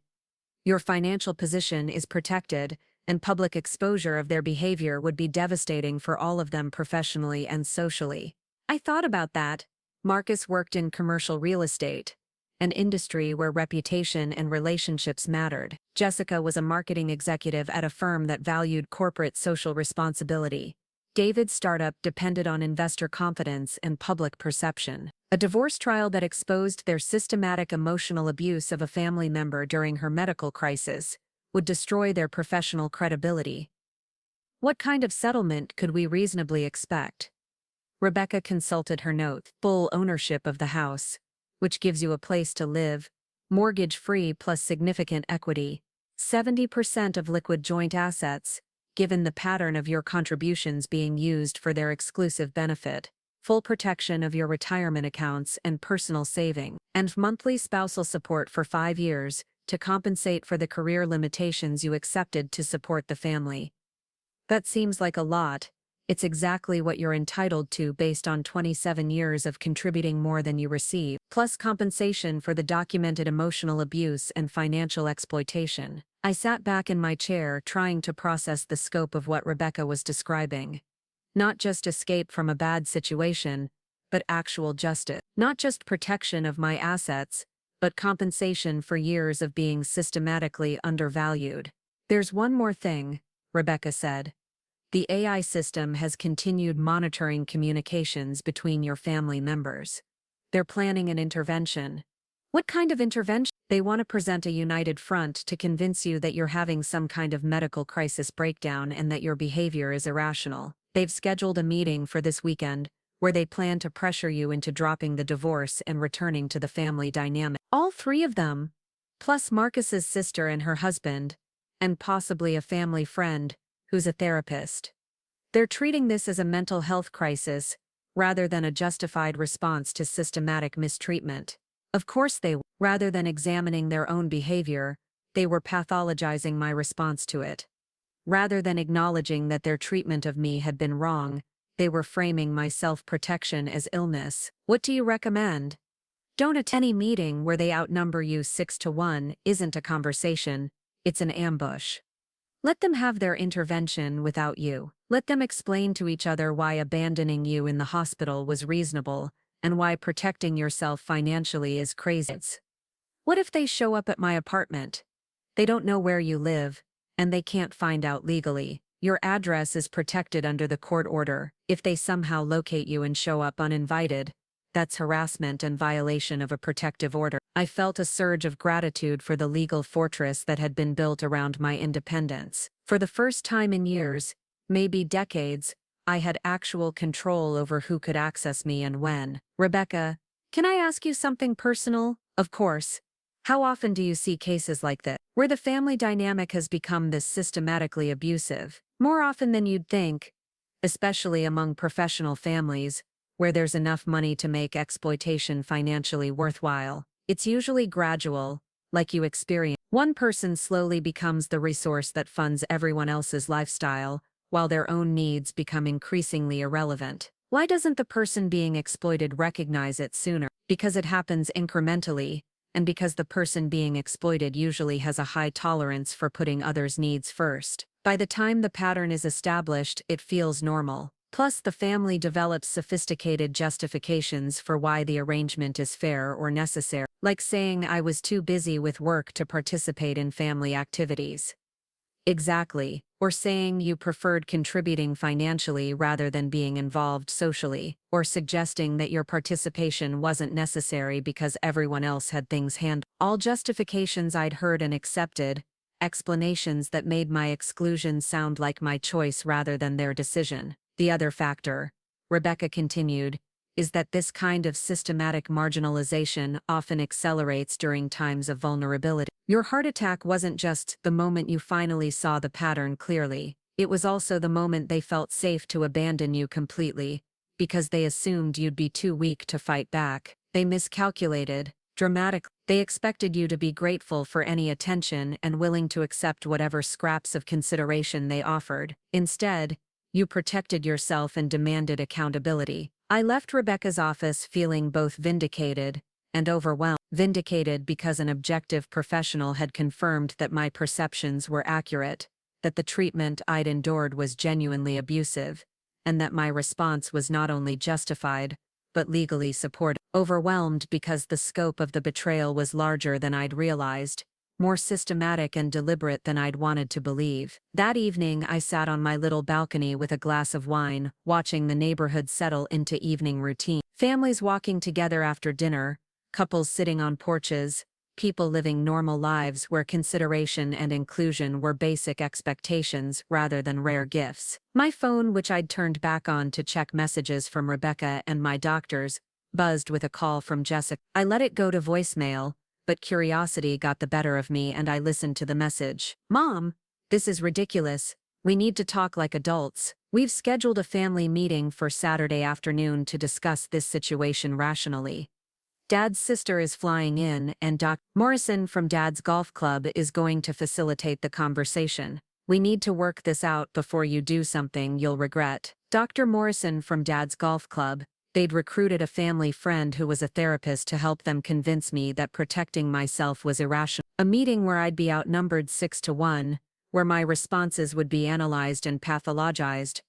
Your financial position is protected, and public exposure of their behavior would be devastating for all of them professionally and socially. I thought about that. Marcus worked in commercial real estate, an industry where reputation and relationships mattered. Jessica was a marketing executive at a firm that valued corporate social responsibility. David's startup depended on investor confidence and public perception. A divorce trial that exposed their systematic emotional abuse of a family member during her medical crisis would destroy their professional credibility. What kind of settlement could we reasonably expect? Rebecca consulted her note. Full ownership of the house, which gives you a place to live, mortgage-free plus significant equity, 70% of liquid joint assets, given the pattern of your contributions being used for their exclusive benefit, full protection of your retirement accounts and personal saving, and monthly spousal support for 5 years to compensate for the career limitations you accepted to support the family. That seems like a lot, It's exactly what you're entitled to based on 27 years of contributing more than you receive, plus compensation for the documented emotional abuse and financial exploitation. I sat back in my chair trying to process the scope of what Rebecca was describing. Not just escape from a bad situation, but actual justice. Not just protection of my assets, but compensation for years of being systematically undervalued. There's one more thing, Rebecca said. The AI system has continued monitoring communications between your family members. They're planning an intervention. What kind of intervention? They want to present a united front to convince you that you're having some kind of medical crisis breakdown and that your behavior is irrational. They've scheduled a meeting for this weekend, where they plan to pressure you into dropping the divorce and returning to the family dynamic. All three of them, plus Marcus's sister and her husband, and possibly a family friend, who's a therapist. They're treating this as a mental health crisis, rather than a justified response to systematic mistreatment. Of course rather than examining their own behavior, they were pathologizing my response to it. Rather than acknowledging that their treatment of me had been wrong, they were framing my self-protection as illness. What do you recommend? Don't attend any meeting where they outnumber you 6-1 isn't a conversation, it's an ambush. Let them have their intervention without you. Let them explain to each other why abandoning you in the hospital was reasonable, and why protecting yourself financially is crazy. What if they show up at my apartment? They don't know where you live, and they can't find out legally. Your address is protected under the court order. If they somehow locate you and show up uninvited, that's harassment and violation of a protective order. I felt a surge of gratitude for the legal fortress that had been built around my independence. For the first time in years, maybe decades, I had actual control over who could access me and when. Rebecca, can I ask you something personal? Of course. How often do you see cases like this, where the family dynamic has become this systematically abusive? More often than you'd think, especially among professional families, where there's enough money to make exploitation financially worthwhile. It's usually gradual, like you experience. One person slowly becomes the resource that funds everyone else's lifestyle, while their own needs become increasingly irrelevant. Why doesn't the person being exploited recognize it sooner? Because it happens incrementally, and because the person being exploited usually has a high tolerance for putting others' needs first. By the time the pattern is established, it feels normal. Plus, the family develops sophisticated justifications for why the arrangement is fair or necessary, like saying I was too busy with work to participate in family activities. Exactly. Or saying you preferred contributing financially rather than being involved socially, or suggesting that your participation wasn't necessary because everyone else had things handled. All justifications I'd heard and accepted, explanations that made my exclusion sound like my choice rather than their decision. The other factor, Rebecca continued, is that this kind of systematic marginalization often accelerates during times of vulnerability. Your heart attack wasn't just the moment you finally saw the pattern clearly, it was also the moment they felt safe to abandon you completely, because they assumed you'd be too weak to fight back. They miscalculated, dramatically. They expected you to be grateful for any attention and willing to accept whatever scraps of consideration they offered. Instead, you protected yourself and demanded accountability. I left Rebecca's office feeling both vindicated and overwhelmed. Vindicated because an objective professional had confirmed that my perceptions were accurate, that the treatment I'd endured was genuinely abusive, and that my response was not only justified, but legally supported. Overwhelmed because the scope of the betrayal was larger than I'd realized, more systematic and deliberate than I'd wanted to believe. That evening I sat on my little balcony with a glass of wine, watching the neighborhood settle into evening routine. Families walking together after dinner, couples sitting on porches, people living normal lives where consideration and inclusion were basic expectations rather than rare gifts. My phone, which I'd turned back on to check messages from Rebecca and my doctors, buzzed with a call from Jessica. I let it go to voicemail, but curiosity got the better of me and I listened to the message. Mom, this is ridiculous. We need to talk like adults. We've scheduled a family meeting for Saturday afternoon to discuss this situation rationally. Dad's sister is flying in and Doc Morrison from Dad's golf club is going to facilitate the conversation. We need to work this out before you do something you'll regret. Dr. Morrison from Dad's golf club. They'd recruited a family friend who was a therapist to help them convince me that protecting myself was irrational. A meeting where I'd be outnumbered 6-1, where my responses would be analyzed and pathologized,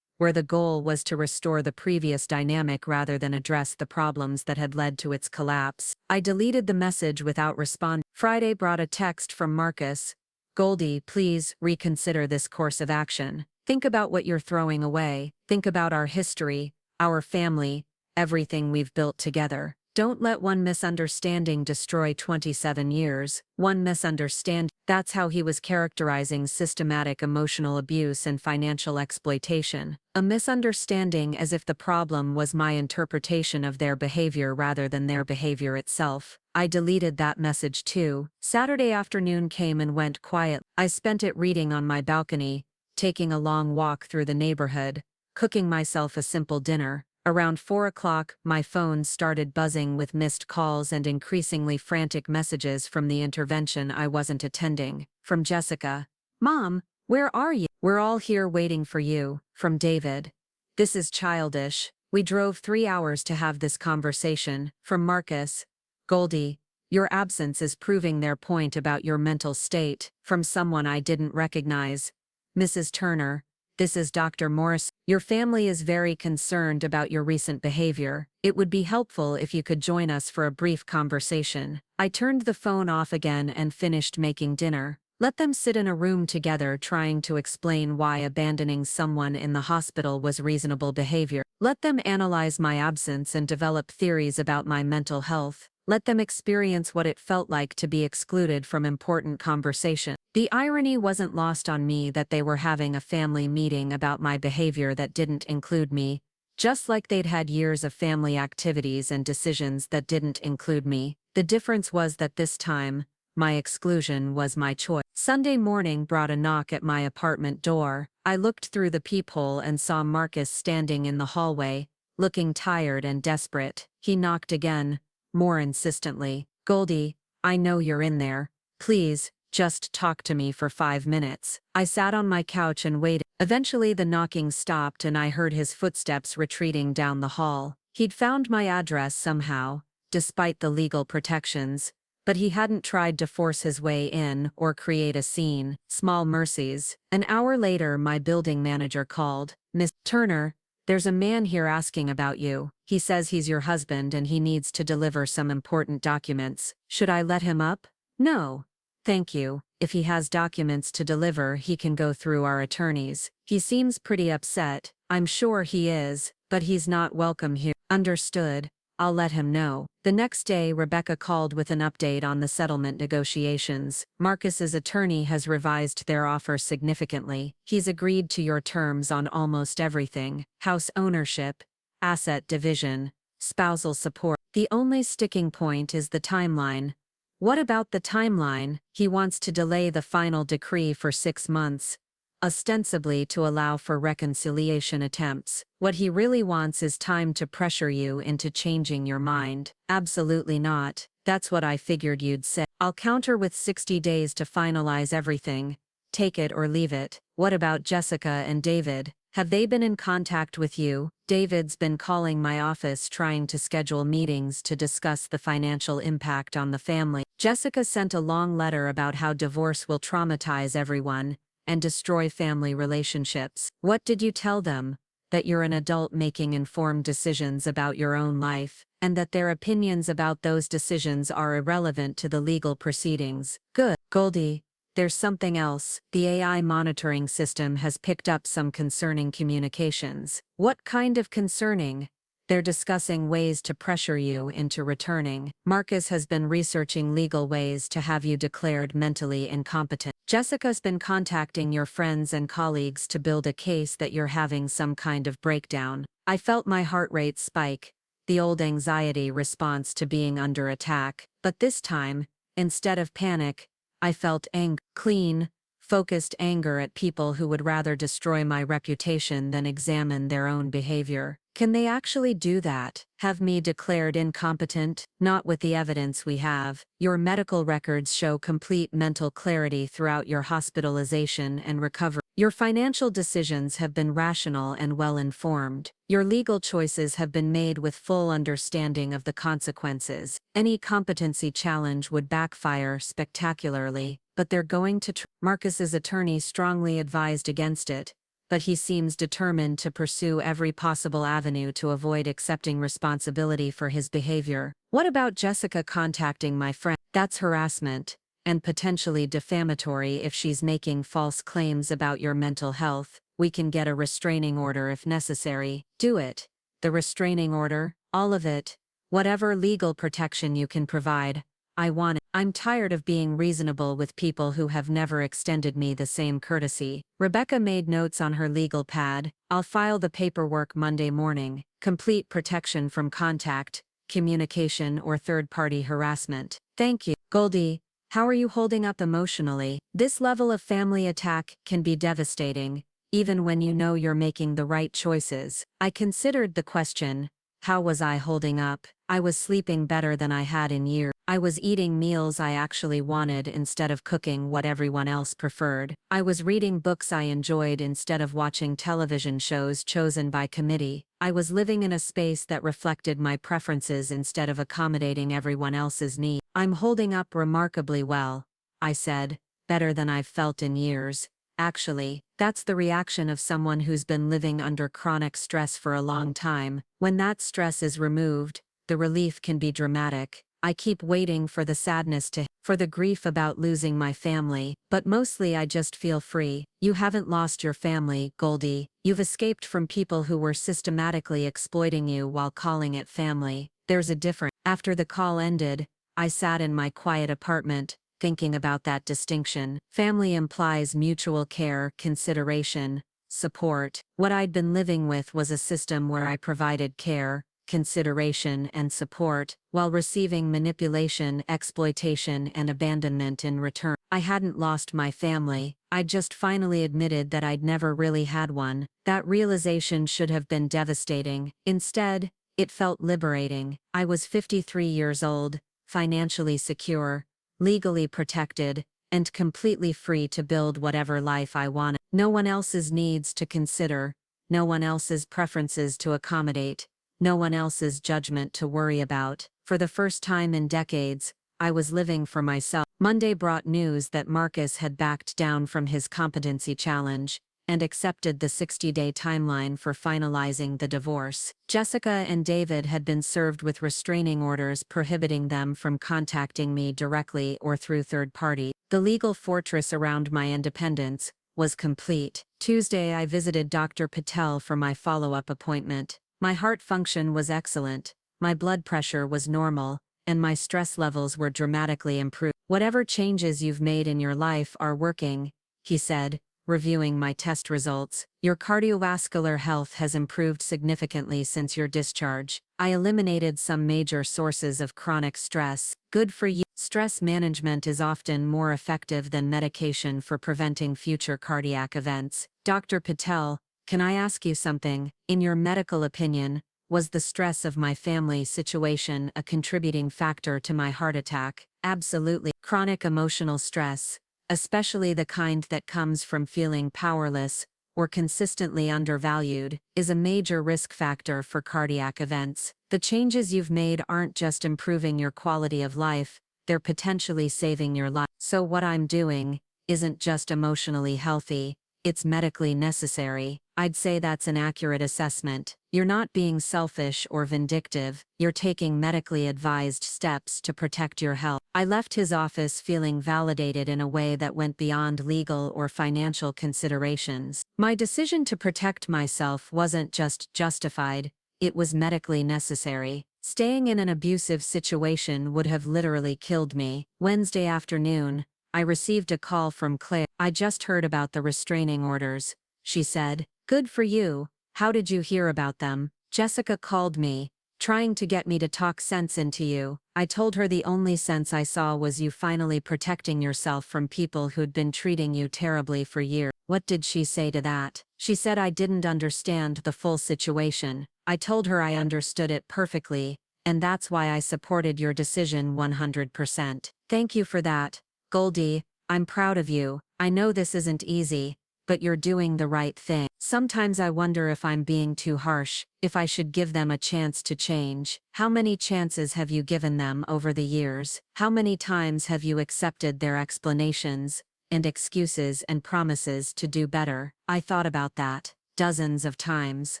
where the goal was to restore the previous dynamic rather than address the problems that had led to its collapse. I deleted the message without responding. Friday brought a text from Marcus. Goldie, please reconsider this course of action. Think about what you're throwing away. Think about our history, our family, everything we've built together. Don't let one misunderstanding destroy 27 years. One misunderstanding. That's how he was characterizing systematic emotional abuse and financial exploitation. A misunderstanding, as if the problem was my interpretation of their behavior rather than their behavior itself. I deleted that message too. Saturday afternoon came and went quiet. I spent it reading on my balcony, taking a long walk through the neighborhood, cooking myself a simple dinner. Around 4 o'clock, my phone started buzzing with missed calls and increasingly frantic messages from the intervention I wasn't attending. From Jessica. Mom, where are you? We're all here waiting for you. From David. This is childish. We drove 3 hours to have this conversation. From Marcus. Goldie, your absence is proving their point about your mental state. From someone I didn't recognize. Mrs. Turner. This is Dr. Morris. Your family is very concerned about your recent behavior. It would be helpful if you could join us for a brief conversation. I turned the phone off again and finished making dinner. Let them sit in a room together trying to explain why abandoning someone in the hospital was reasonable behavior. Let them analyze my absence and develop theories about my mental health. Let them experience what it felt like to be excluded from important conversation. The irony wasn't lost on me that they were having a family meeting about my behavior that didn't include me, just like they'd had years of family activities and decisions that didn't include me. The difference was that this time, my exclusion was my choice. Sunday morning brought a knock at my apartment door. I looked through the peephole and saw Marcus standing in the hallway, looking tired and desperate. He knocked again, more insistently. Goldie, I know you're in there. Please, just talk to me for 5 minutes. I sat on my couch and waited. Eventually the knocking stopped and I heard his footsteps retreating down the hall. He'd found my address somehow, despite the legal protections, but he hadn't tried to force his way in or create a scene. Small mercies. An hour later my building manager called. Miss Turner, there's a man here asking about you. He says he's your husband and he needs to deliver some important documents. Should I let him up? No. Thank you. If he has documents to deliver, he can go through our attorneys. He seems pretty upset. I'm sure he is, but he's not welcome here. Understood. I'll let him know. The next day, Rebecca called with an update on the settlement negotiations. Marcus's attorney has revised their offer significantly. He's agreed to your terms on almost everything: house ownership, asset division, spousal support. The only sticking point is the timeline. What about the timeline? He wants to delay the final decree for 6 months, ostensibly to allow for reconciliation attempts. What he really wants is time to pressure you into changing your mind. Absolutely not. That's what I figured you'd say. I'll counter with 60 days to finalize everything. Take it or leave it. What about Jessica and David? Have they been in contact with you? David's been calling my office trying to schedule meetings to discuss the financial impact on the family. Jessica sent a long letter about how divorce will traumatize everyone and destroy family relationships. What did you tell them? That you're an adult making informed decisions about your own life, and that their opinions about those decisions are irrelevant to the legal proceedings. Good. Goldie, there's something else. The AI monitoring system has picked up some concerning communications. What kind of concerning? They're discussing ways to pressure you into returning. Marcus has been researching legal ways to have you declared mentally incompetent. Jessica's been contacting your friends and colleagues to build a case that you're having some kind of breakdown. I felt my heart rate spike, the old anxiety response to being under attack. But this time, instead of panic, I felt clean, focused anger at people who would rather destroy my reputation than examine their own behavior. Can they actually do that? Have me declared incompetent? Not with the evidence we have. Your medical records show complete mental clarity throughout your hospitalization and recovery. Your financial decisions have been rational and well-informed. Your legal choices have been made with full understanding of the consequences. Any competency challenge would backfire spectacularly, but they're going to Marcus's attorney strongly advised against it, but he seems determined to pursue every possible avenue to avoid accepting responsibility for his behavior. What about Jessica contacting my friend? That's harassment, and potentially defamatory if she's making false claims about your mental health. We can get a restraining order if necessary. Do it. The restraining order, all of it. Whatever legal protection you can provide. I want it. I'm tired of being reasonable with people who have never extended me the same courtesy. Rebecca made notes on her legal pad. I'll file the paperwork Monday morning. Complete protection from contact, communication, or third-party harassment. Thank you. Goldie, how are you holding up emotionally? This level of family attack can be devastating, even when you know you're making the right choices. I considered the question, how was I holding up? I was sleeping better than I had in years. I was eating meals I actually wanted instead of cooking what everyone else preferred. I was reading books I enjoyed instead of watching television shows chosen by committee. I was living in a space that reflected my preferences instead of accommodating everyone else's needs. I'm holding up remarkably well, I said, better than I've felt in years. Actually, that's the reaction of someone who's been living under chronic stress for a long time. When that stress is removed, the relief can be dramatic. I keep waiting for the sadness for the grief about losing my family, but mostly I just feel free. You haven't lost your family, Goldie. You've escaped from people who were systematically exploiting you while calling it family. There's a difference. After the call ended, I sat in my quiet apartment, thinking about that distinction. Family implies mutual care, consideration, support. What I'd been living with was a system where I provided care, consideration, and support, while receiving manipulation, exploitation, and abandonment in return. I hadn't lost my family, I'd just finally admitted that I'd never really had one. That realization should have been devastating. Instead, it felt liberating. I was 53 years old, financially secure, legally protected, and completely free to build whatever life I wanted. No one else's needs to consider, no one else's preferences to accommodate, no one else's judgment to worry about. For the first time in decades, I was living for myself. Monday brought news that Marcus had backed down from his competency challenge and accepted the 60-day timeline for finalizing the divorce. Jessica and David had been served with restraining orders prohibiting them from contacting me directly or through third party. The legal fortress around my independence was complete. Tuesday, I visited Dr. Patel for my follow-up appointment. My heart function was excellent, my blood pressure was normal, and my stress levels were dramatically improved. Whatever changes you've made in your life are working, he said, reviewing my test results. Your cardiovascular health has improved significantly since your discharge. I eliminated some major sources of chronic stress. Good for you. Stress management is often more effective than medication for preventing future cardiac events. Dr. Patel, can I ask you something? In your medical opinion, was the stress of my family situation a contributing factor to my heart attack? Absolutely. Chronic emotional stress, especially the kind that comes from feeling powerless or consistently undervalued, is a major risk factor for cardiac events. The changes you've made aren't just improving your quality of life, they're potentially saving your life. So what I'm doing isn't just emotionally healthy, it's medically necessary. I'd say that's an accurate assessment. You're not being selfish or vindictive, you're taking medically advised steps to protect your health. I left his office feeling validated in a way that went beyond legal or financial considerations. My decision to protect myself wasn't just justified, it was medically necessary. Staying in an abusive situation would have literally killed me. Wednesday afternoon, I received a call from Claire. I just heard about the restraining orders, she said. Good for you. How did you hear about them? Jessica called me, trying to get me to talk sense into you. I told her the only sense I saw was you finally protecting yourself from people who'd been treating you terribly for years. What did she say to that? She said I didn't understand the full situation. I told her I understood it perfectly, and that's why I supported your decision 100%. Thank you for that, Goldie. I'm proud of you. I know this isn't easy, but you're doing the right thing. Sometimes I wonder if I'm being too harsh, if I should give them a chance to change. How many chances have you given them over the years? How many times have you accepted their explanations and excuses and promises to do better? I thought about that. Dozens of times,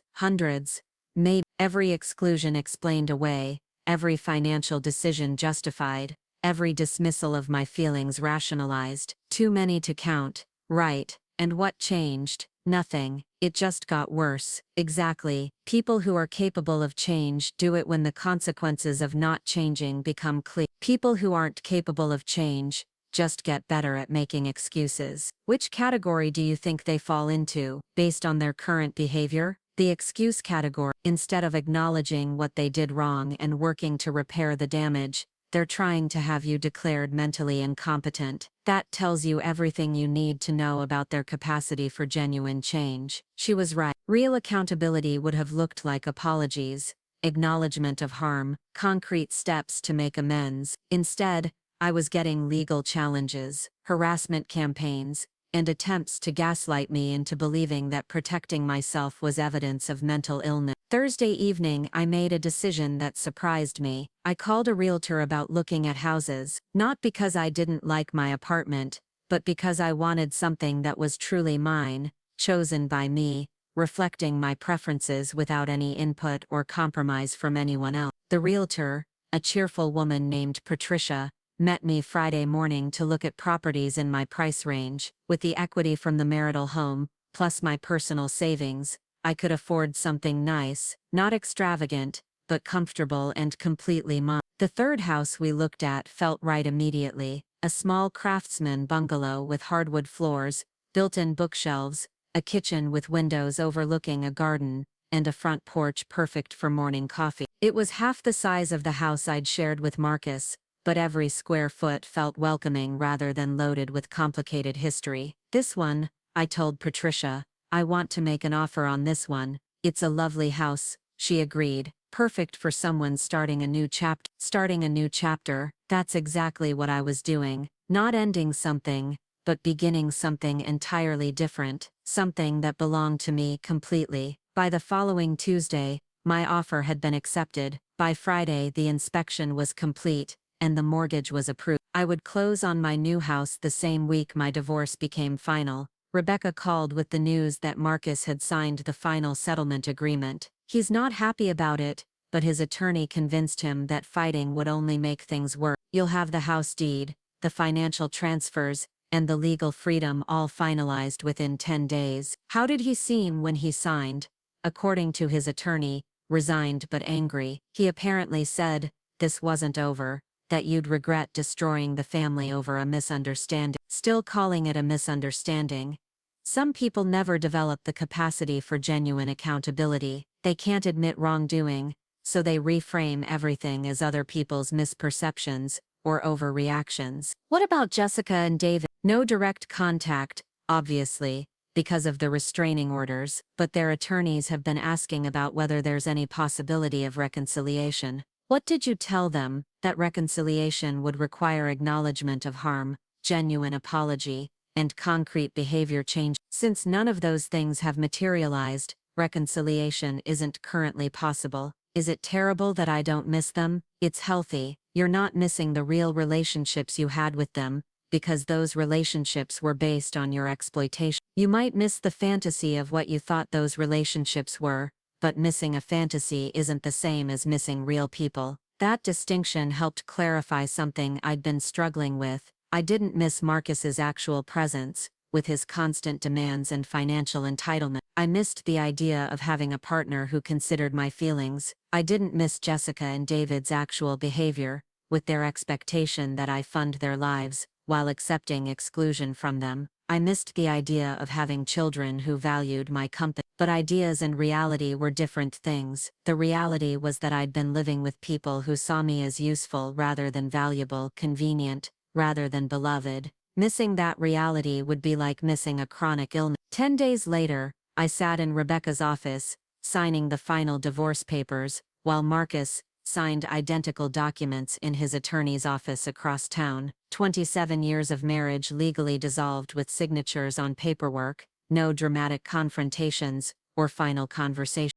hundreds, maybe. Every exclusion explained away, every financial decision justified, every dismissal of my feelings rationalized. Too many to count, right? And what changed? Nothing. It just got worse. Exactly. People who are capable of change do it when the consequences of not changing become clear. People who aren't capable of change just get better at making excuses. Which category do you think they fall into, based on their current behavior? The excuse category. Instead of acknowledging what they did wrong and working to repair the damage, they're trying to have you declared mentally incompetent. That tells you everything you need to know about their capacity for genuine change. She was right. Real accountability would have looked like apologies, acknowledgement of harm, concrete steps to make amends. Instead, I was getting legal challenges, harassment campaigns, and attempts to gaslight me into believing that protecting myself was evidence of mental illness. Thursday evening, I made a decision that surprised me. I called a realtor about looking at houses, not because I didn't like my apartment, but because I wanted something that was truly mine, chosen by me, reflecting my preferences without any input or compromise from anyone else. The realtor, a cheerful woman named Patricia, met me Friday morning to look at properties in my price range. With the equity from the marital home, plus my personal savings, I could afford something nice, not extravagant, but comfortable and completely mine. The third house we looked at felt right immediately, a small craftsman bungalow with hardwood floors, built-in bookshelves, a kitchen with windows overlooking a garden, and a front porch perfect for morning coffee. It was half the size of the house I'd shared with Marcus, but every square foot felt welcoming rather than loaded with complicated history. This one, I told Patricia, I want to make an offer on this one. It's a lovely house, she agreed. Perfect for someone starting a new chapter. Starting a new chapter, that's exactly what I was doing. Not ending something, but beginning something entirely different. Something that belonged to me completely. By the following Tuesday, my offer had been accepted. By Friday, the inspection was complete, and the mortgage was approved. I would close on my new house the same week my divorce became final. Rebecca called with the news that Marcus had signed the final settlement agreement. He's not happy about it, but his attorney convinced him that fighting would only make things worse. You'll have the house deed, the financial transfers, and the legal freedom all finalized within 10 days. How did he seem when he signed? According to his attorney, resigned but angry. He apparently said, this wasn't over, that you'd regret destroying the family over a misunderstanding. Still calling it a misunderstanding. Some people never develop the capacity for genuine accountability. They can't admit wrongdoing, so they reframe everything as other people's misperceptions or overreactions. What about Jessica and David? No direct contact, obviously, because of the restraining orders, but their attorneys have been asking about whether there's any possibility of reconciliation. What did you tell them? That reconciliation would require acknowledgement of harm, genuine apology, and concrete behavior change. Since none of those things have materialized, reconciliation isn't currently possible. Is it terrible that I don't miss them? It's healthy. You're not missing the real relationships you had with them, because those relationships were based on your exploitation. You might miss the fantasy of what you thought those relationships were, but missing a fantasy isn't the same as missing real people. That distinction helped clarify something I'd been struggling with. I didn't miss Marcus's actual presence, with his constant demands and financial entitlement. I missed the idea of having a partner who considered my feelings. I didn't miss Jessica and David's actual behavior, with their expectation that I fund their lives, while accepting exclusion from them. I missed the idea of having children who valued my company. But ideas and reality were different things. The reality was that I'd been living with people who saw me as useful rather than valuable, convenient, rather than beloved. Missing that reality would be like missing a chronic illness. 10 days later, I sat in Rebecca's office, signing the final divorce papers, while Marcus signed identical documents in his attorney's office across town. 27 years of marriage legally dissolved with signatures on paperwork, no dramatic confrontations or final conversations.